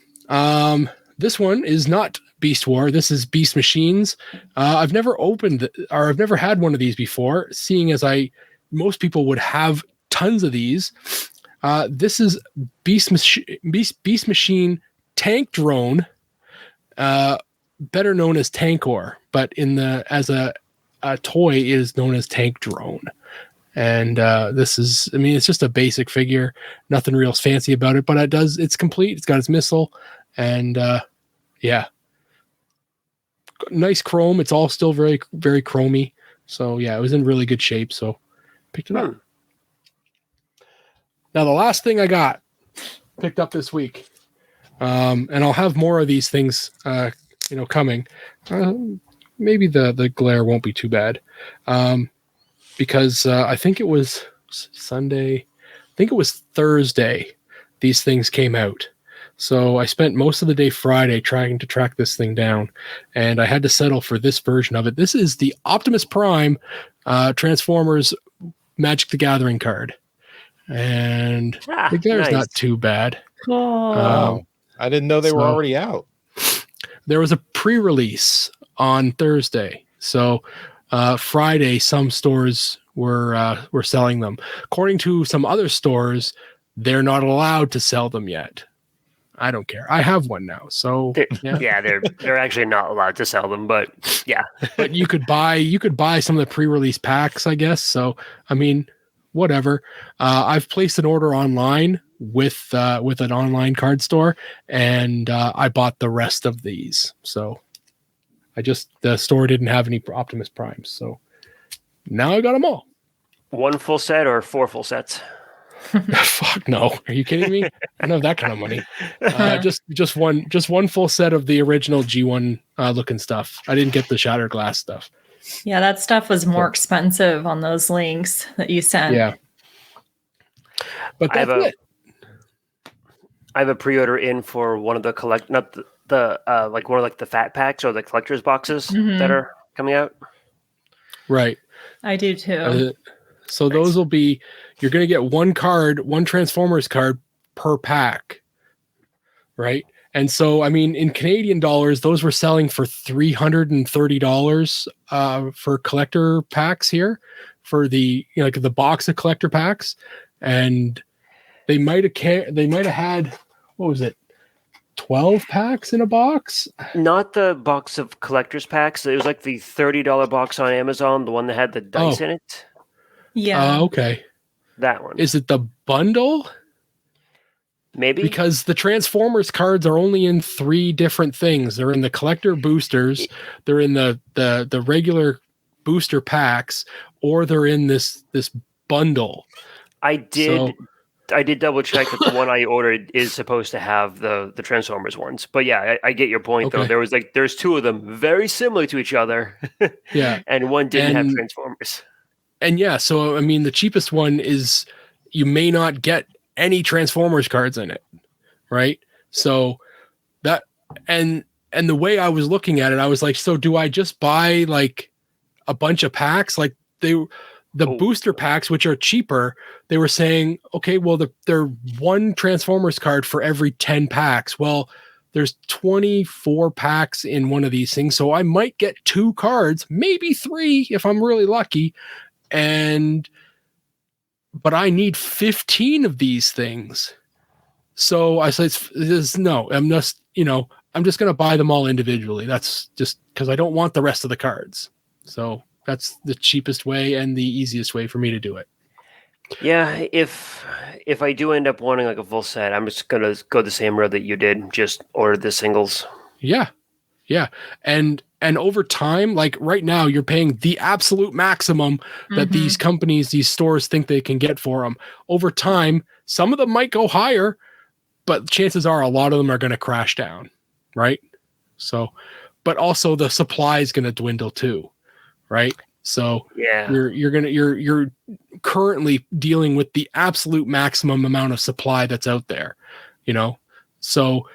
This one is not Beast War. This is Beast Machines. I've never I've never had one of these before, seeing as most people would have tons of these. This is Beast Machine Tank Drone, better known as Tankor, but as a toy it is known as Tank Drone. And it's just a basic figure, nothing real fancy about it, but it's complete. It's got its missile, and yeah, nice chrome. It's all still very, very chromy. So yeah, it was in really good shape. So picked it up. Now the last thing I got picked up this week, and I'll have more of these things, coming. Maybe the glare won't be too bad, because I think it was Sunday. think it was Thursday, these things came out. So I spent most of the day Friday trying to track this thing down, and I had to settle for this version of it. This is the Optimus Prime Transformers Magic the Gathering card. And the guy's not too bad. Oh. I didn't know they were already out. There was a pre-release on Thursday. So Friday, some stores were selling them. According to some other stores, they're not allowed to sell them yet. I don't care. I have one now. So they're actually not allowed to sell them, but yeah. But you could buy some of the pre-release packs, I guess. So I mean, whatever. I've placed an order online with an online card store, and I bought the rest of these. So the store didn't have any Optimus Primes, so now I got them all. 1 full set or 4 full sets? Fuck no! Are you kidding me? I don't have that kind of money. Just one full set of the original G1 looking stuff. I didn't get the shattered glass stuff. Yeah, that stuff was more expensive on those links that you sent. Yeah, but that's it. I have a pre-order in for one of the not the like one of like the fat packs or the collector's boxes that are coming out. Right. I do too. So those will be, you're going to get one Transformers card per pack, right? And so, I mean, in Canadian dollars, those were selling for $330 for collector packs here, for the like the box of collector packs, and they might have had, what was it, 12 packs in a box? Not the box of collector's packs. It was like the $30 box on Amazon, the one that had the dice in it. Yeah. Okay. That one. Is it the bundle? Maybe. Because the Transformers cards are only in 3 different things. They're in the collector boosters, they're in the regular booster packs, or they're in this bundle. I did double check that the one I ordered is supposed to have the Transformers ones. But yeah, I get your point though. There's 2 of them very similar to each other. Yeah. And one didn't have Transformers. And yeah, so I mean, the cheapest one is, you may not get any Transformers cards in it, right? So that, and the way I was looking at it, I was like, so do I just buy like a bunch of packs? Like the booster packs, which are cheaper, they were saying, okay, well, they're 1 Transformers card for every 10 packs. Well, there's 24 packs in one of these things, so I might get 2 cards, maybe 3 if I'm really lucky. But I need 15 of these things. So I said, no, I'm just going to buy them all individually. That's just because I don't want the rest of the cards. So that's the cheapest way and the easiest way for me to do it. Yeah, if I do end up wanting like a full set, I'm just going to go the same road that you did, just order the singles. Yeah. Yeah. And over time, like right now, you're paying the absolute maximum that these companies, these stores think they can get for them. Over time, some of them might go higher, but chances are a lot of them are going to crash down, right? So, but also the supply is going to dwindle too, right? So yeah, you're currently dealing with the absolute maximum amount of supply that's out there, so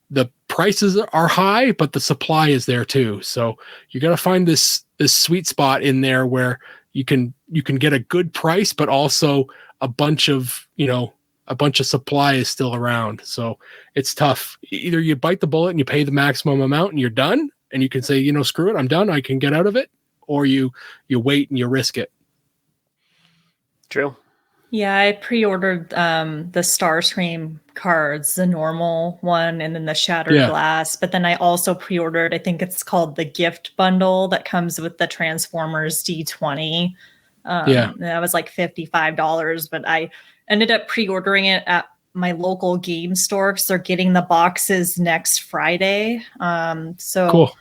the prices are high, but the supply is there too. So you got to find this sweet spot in there where you can get a good price, but also a bunch of supply is still around. So it's tough. Either you bite the bullet and you pay the maximum amount and you're done, and you can say, screw it, I'm done, I can get out of it, or you wait and you risk it. True. Yeah, I pre-ordered the Starscream cards, the normal one, and then the Shattered Glass. But then I also pre-ordered, I think it's called the gift bundle that comes with the Transformers D20. That was like $55, but I ended up pre-ordering it at my local game store because they're getting the boxes next Friday. So cool.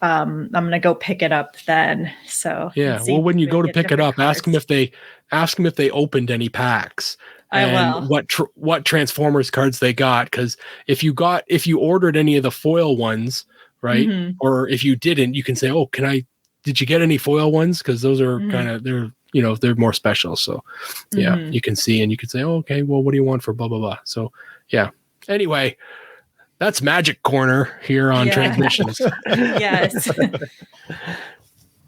I'm gonna go pick it up then. So yeah, well, when you go to pick it up, ask them if they opened any packs and what Transformers cards they got. Because if you ordered any of the foil ones, right, or if you didn't, you can say, oh, did you get any foil ones? Because those are kind of, they're they're more special. So yeah, you can see and you can say, oh, okay, well, what do you want for blah, blah, blah. So yeah. Anyway, that's Magic Corner here on Transmissions. Yes.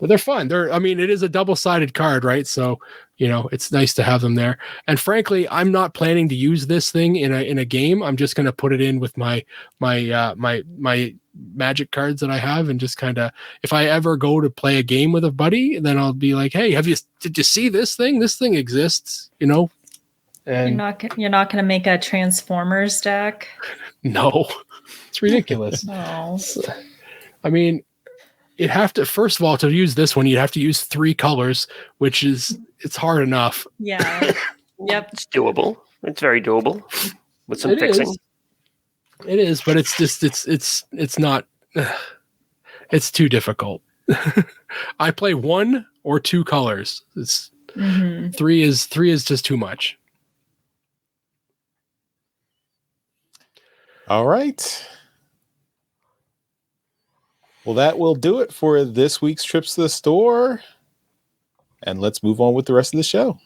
But they're fun. It is a double-sided card, right? So, it's nice to have them there. And frankly, I'm not planning to use this thing in a game. I'm just going to put it in with my Magic cards that I have, and just kind of, if I ever go to play a game with a buddy, then I'll be like, hey, did you see this thing? This thing exists, And You're not going to make a Transformers deck? No, it's ridiculous. No. You'd have to, first of all, to use this one, you'd have to use 3 colors, which it's hard enough. Yeah. Yep. It's doable. It's very doable with some fixing. It is, but it's just, it's not, it's too difficult. I play 1 or 2 colors. It's 3 is just too much. All right. Well, that will do it for this week's Trips to the Store. And let's move on with the rest of the show.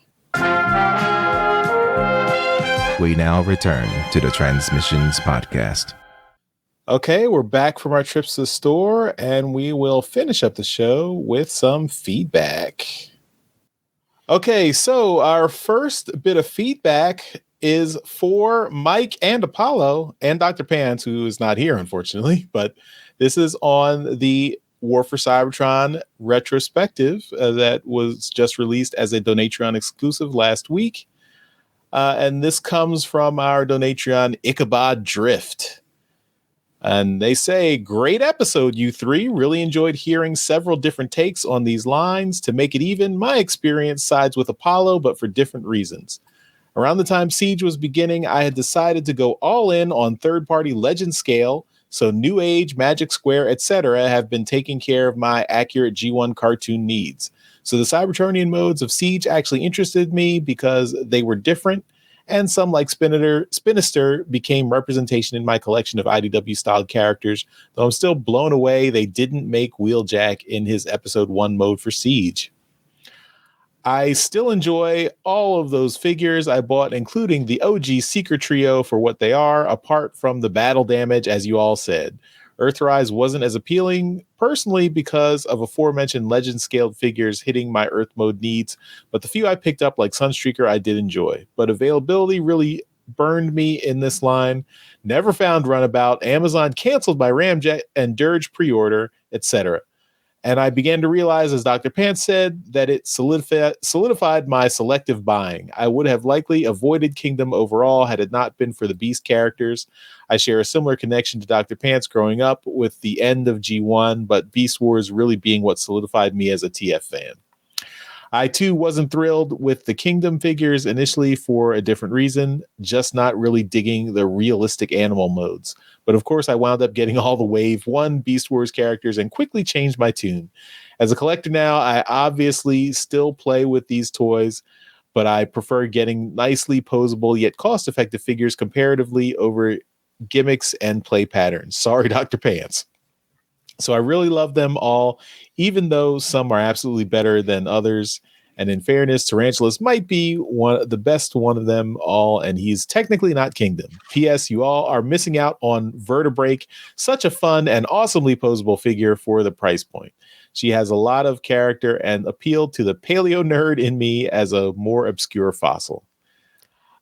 We now return to the Transmissions Podcast. Okay, we're back from our trips to the store, and we will finish up the show with some feedback. Okay, so our first bit of feedback is for Mike and Apollo and Dr. Pants, who is not here, unfortunately, but this is on the War for Cybertron retrospective that was just released as a Donatron exclusive last week. And this comes from our Donatron Ichabod Drift. And they say, great episode, you three. Really enjoyed hearing several different takes on these lines. To make it even, my experience sides with Apollo, but for different reasons. Around the time Siege was beginning, I had decided to go all in on third-party Legend scale, so New Age, Magic Square, etc. have been taking care of my accurate G1 cartoon needs. So the Cybertronian modes of Siege actually interested me because they were different, and some like Spinister became representation in my collection of IDW-styled characters, though I'm still blown away they didn't make Wheeljack in his Episode 1 mode for Siege. I still enjoy all of those figures I bought, including the OG Secret Trio for what they are, apart from the battle damage, as you all said. Earthrise wasn't as appealing personally because of aforementioned legend-scaled figures hitting my Earth mode needs, but the few I picked up, like Sunstreaker, I did enjoy. But availability really burned me in this line. Never found Runabout. Amazon canceled my Ramjet and Dirge pre-order, etc. And I began to realize, as Dr. Pants said, that it solidified my selective buying. I would have likely avoided Kingdom overall had it not been for the Beast characters. I share a similar connection to Dr. Pants growing up with the end of G1, but Beast Wars really being what solidified me as a TF fan. I, too, wasn't thrilled with the Kingdom figures initially for a different reason, just not really digging the realistic animal modes. But of course, I wound up getting all the Wave 1 Beast Wars characters and quickly changed my tune. As a collector now, I obviously still play with these toys, but I prefer getting nicely posable yet cost-effective figures comparatively over gimmicks and play patterns. Sorry, Dr. Pants. So I really love them all, even though some are absolutely better than others. And in fairness, Tarantulas might be the best one of them all, and he's technically not Kingdom. P.S. You all are missing out on Vertebrake, such a fun and awesomely posable figure for the price point. She has a lot of character and appealed to the paleo nerd in me as a more obscure fossil.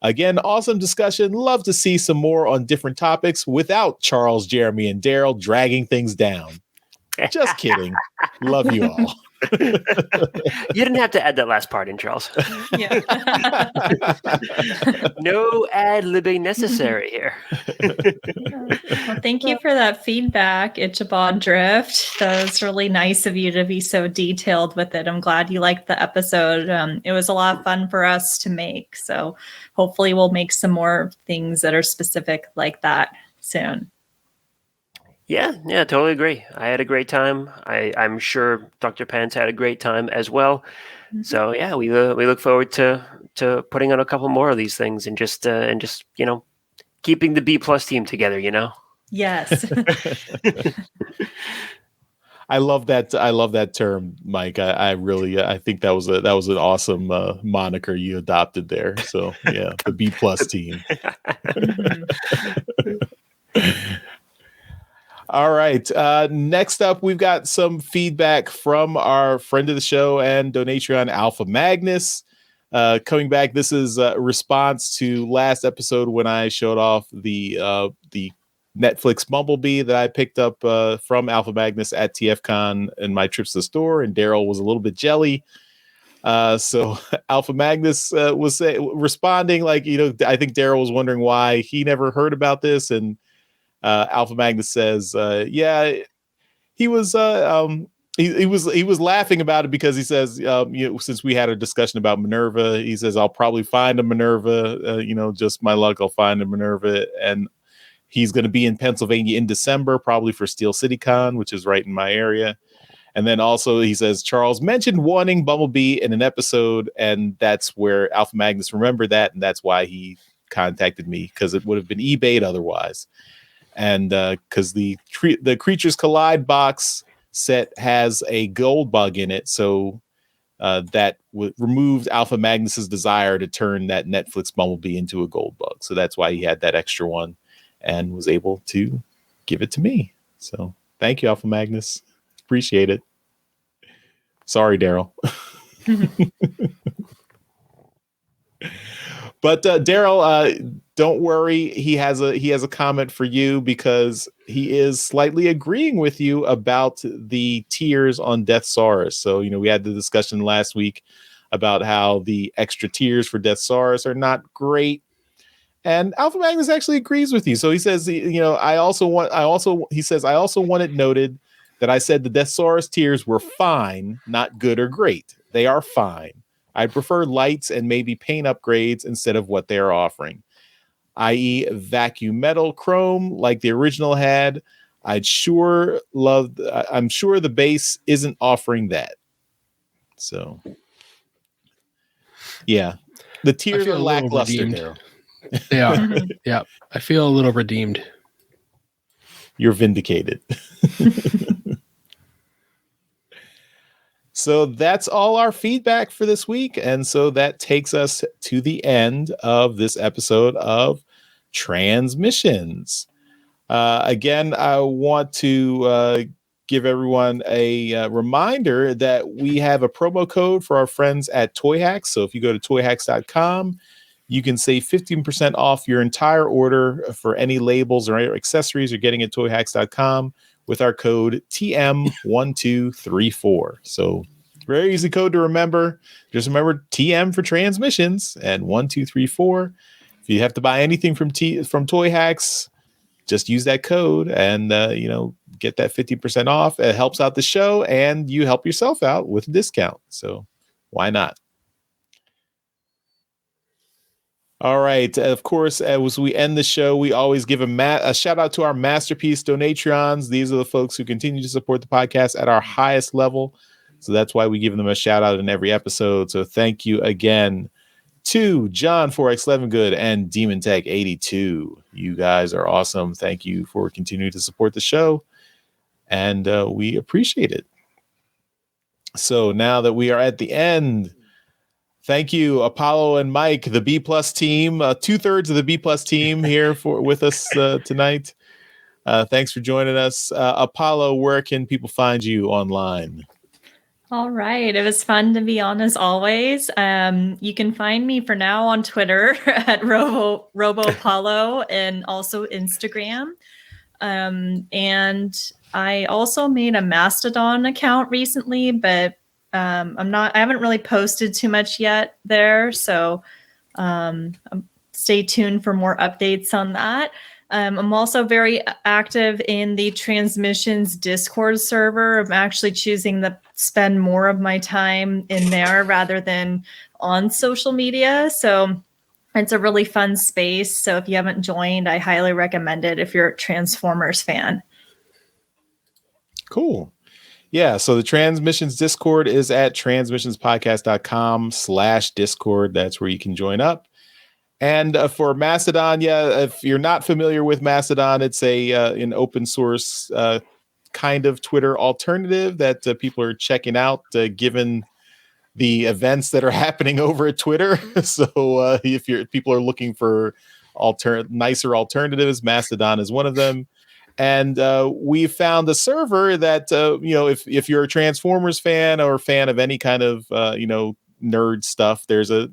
Again, awesome discussion. Love to see some more on different topics without Charles, Jeremy, and Daryl dragging things down. Just kidding. Love you all. You didn't have to add that last part in, Charles. Yeah. No ad-libbing necessary here. Well, thank you for that feedback, Ichabod Drift. That was really nice of you to be so detailed with it. I'm glad you liked the episode. It was a lot of fun for us to make. So hopefully we'll make some more things that are specific like that soon. Yeah, totally agree. I had a great time. I'm sure Dr. Pants had a great time as well. Mm-hmm. So yeah, we look forward to putting on a couple more of these things and just keeping the B+ team together. Yes. I love that. I love that term, Mike. I really, I think that was an awesome moniker you adopted there. So yeah, the B+ team. All right. Next up, we've got some feedback from our friend of the show and Donatron Alpha Magnus. Coming back, this is a response to last episode when I showed off the Netflix Bumblebee that I picked up from Alpha Magnus at TFCon in my trips to the store, and Daryl was a little bit jelly. So Alpha Magnus was responding like, I think Daryl was wondering why he never heard about this, and Alpha Magnus says, yeah, he was he was laughing about it because he says, since we had a discussion about Minerva, he says, I'll probably find a Minerva, just my luck, I'll find a Minerva, and he's going to be in Pennsylvania in December, probably for Steel City Con, which is right in my area. And then also he says, Charles mentioned wanting Bumblebee in an episode, and that's where Alpha Magnus remembered that, and that's why he contacted me, because it would have been eBayed otherwise. And because the Creatures Collide box set has a gold bug in it, so that removed Alpha Magnus's desire to turn that Netflix Bumblebee into a gold bug. So that's why he had that extra one and was able to give it to me. So thank you, Alpha Magnus. Appreciate it. Sorry, Daryl. But Daryl, don't worry. He has a comment for you because he is slightly agreeing with you about the tiers on Deathsaurus. So, we had the discussion last week about how the extra tiers for Deathsaurus are not great. And Alpha Magnus actually agrees with you. So he says, I also want it noted that I said the Deathsaurus tiers were fine, not good or great. They are fine. I prefer lights and maybe paint upgrades instead of what they are offering, i.e. vacuum metal chrome like the original had. I'm sure the base isn't offering that. So, yeah. The tiers are lackluster, Daryl. They are. Yeah. I feel a little redeemed. You're vindicated. So that's all our feedback for this week. And so that takes us to the end of this episode of Transmissions. Again, I want to give everyone a reminder that we have a promo code for our friends at Toy Hacks. So if you go to toyhacks.com, you can save 15% off your entire order for any labels or accessories you're getting at toyhacks.com with our code TM1234. So very easy code to remember. Just remember TM for transmissions and 1234. If you have to buy anything from Toy Hacks, just use that code and get that 50% off. It helps out the show and you help yourself out with a discount. So why not? All right. Of course, as we end the show, we always give a shout out to our masterpiece donatrons. These are the folks who continue to support the podcast at our highest level. So that's why we give them a shout out in every episode. So thank you again to John 4X Levengood and Demon Tech 82. You guys are awesome. Thank you for continuing to support the show. And we appreciate it. So now that we are at the end, thank you, Apollo and Mike, the B+ team, 2/3 of the B+ team here with us tonight. Thanks for joining us. Apollo, where can people find you online? All right. It was fun to be on as always. You can find me for now on Twitter at RoboApollo and also Instagram. And I also made a Mastodon account recently, but I haven't really posted too much yet there. So stay tuned for more updates on that. I'm also very active in the Transmissions Discord server. I'm actually choosing to spend more of my time in there rather than on social media. So it's a really fun space. So if you haven't joined, I highly recommend it if you're a Transformers fan. Cool. Yeah, so the Transmissions Discord is at transmissionspodcast.com/Discord. That's where you can join up. And for Mastodon, if you're not familiar with Mastodon, it's an open source kind of Twitter alternative that people are checking out, given the events that are happening over at Twitter. So if people are looking for nicer alternatives, Mastodon is one of them. And we found a server that if you're a Transformers fan or fan of any kind of nerd stuff, there's a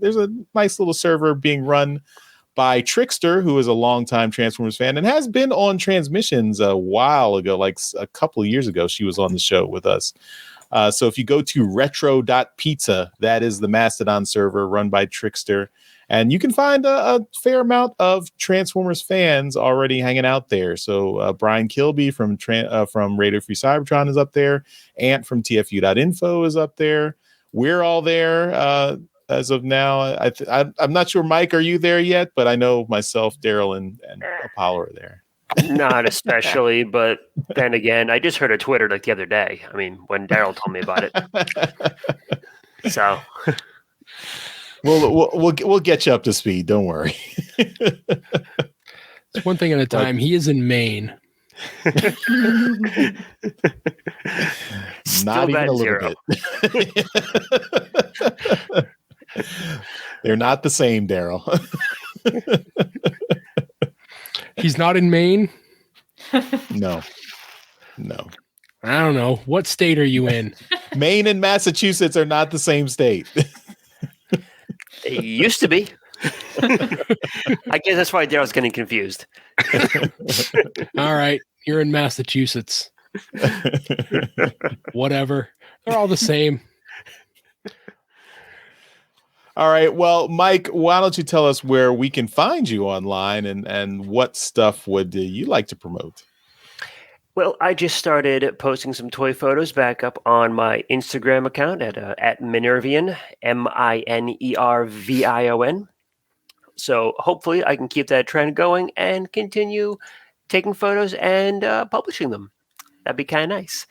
nice little server being run by Trickster, who is a longtime Transformers fan and has been on Transmissions a while ago, like a couple of years ago. She was on the show with us. So if you go to retro.pizza, that is the Mastodon server run by Trickster. And you can find a fair amount of Transformers fans already hanging out there. So Brian Kilby from Radio Free Cybertron is up there. Ant from TFU.info is up there. We're all there as of now. I'm not sure, Mike, are you there yet? But I know myself, Daryl, and Apollo are there. Not especially, but then again, I just heard a Twitter like the other day. I mean, when Daryl told me about it. So we'll get you up to speed. Don't worry. It's one thing at a time. He is in Maine. Not even a little bit. They're not the same, Daryl. He's not in Maine? No. I don't know. What state are you in? Maine and Massachusetts are not the same state. They used to be. I guess that's why Daryl's getting confused. All right. You're in Massachusetts. Whatever. They're all the same. All right. Well, Mike, why don't you tell us where we can find you online and what stuff would you like to promote? Well, I just started posting some toy photos back up on my Instagram account at Minervion, Minervion. So hopefully I can keep that trend going and continue taking photos and publishing them. That'd be kind of nice.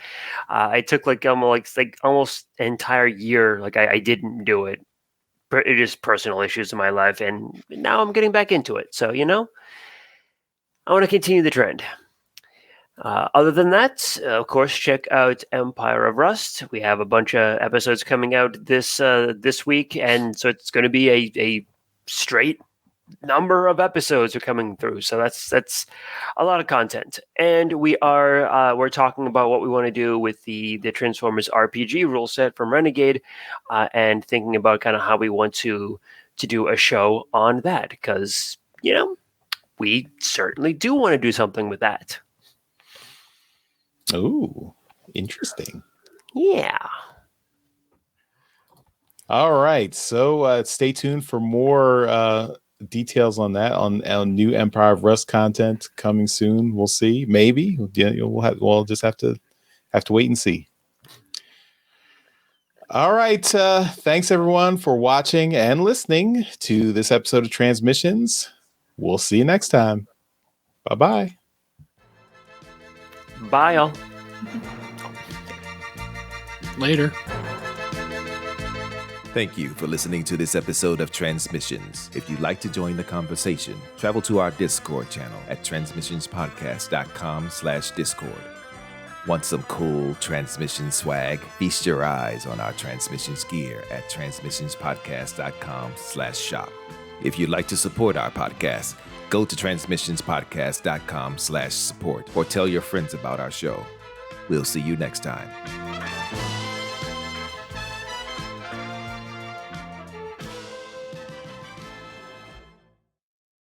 I took almost an entire year. I didn't do it. It is personal issues in my life, and now I'm getting back into it. So, I want to continue the trend. Other than that, of course, check out Empire of Rust. We have a bunch of episodes coming out this week, and so it's going to be a straight number of episodes are coming through. So that's a lot of content, and we're talking about what we want to do with the Transformers RPG rule set from Renegade, and thinking about kind of how we want to do a show on that, because we certainly do want to do something with that. Oh, interesting. Yeah. All right. So stay tuned for more details on that, on new Empire of Rust content coming soon. We'll see. Maybe we'll just have to wait and see. All right. Thanks everyone for watching and listening to this episode of Transmissions. We'll see you next time. Bye-bye. Bye, all. Later. Thank you for listening to this episode of Transmissions. If you'd like to join the conversation, travel to our Discord channel at transmissionspodcast.com/Discord. Want some cool Transmission swag? Feast your eyes on our Transmissions gear at transmissionspodcast.com/shop. If you'd like to support our podcast, go to transmissionspodcast.com/support or tell your friends about our show. We'll see you next time.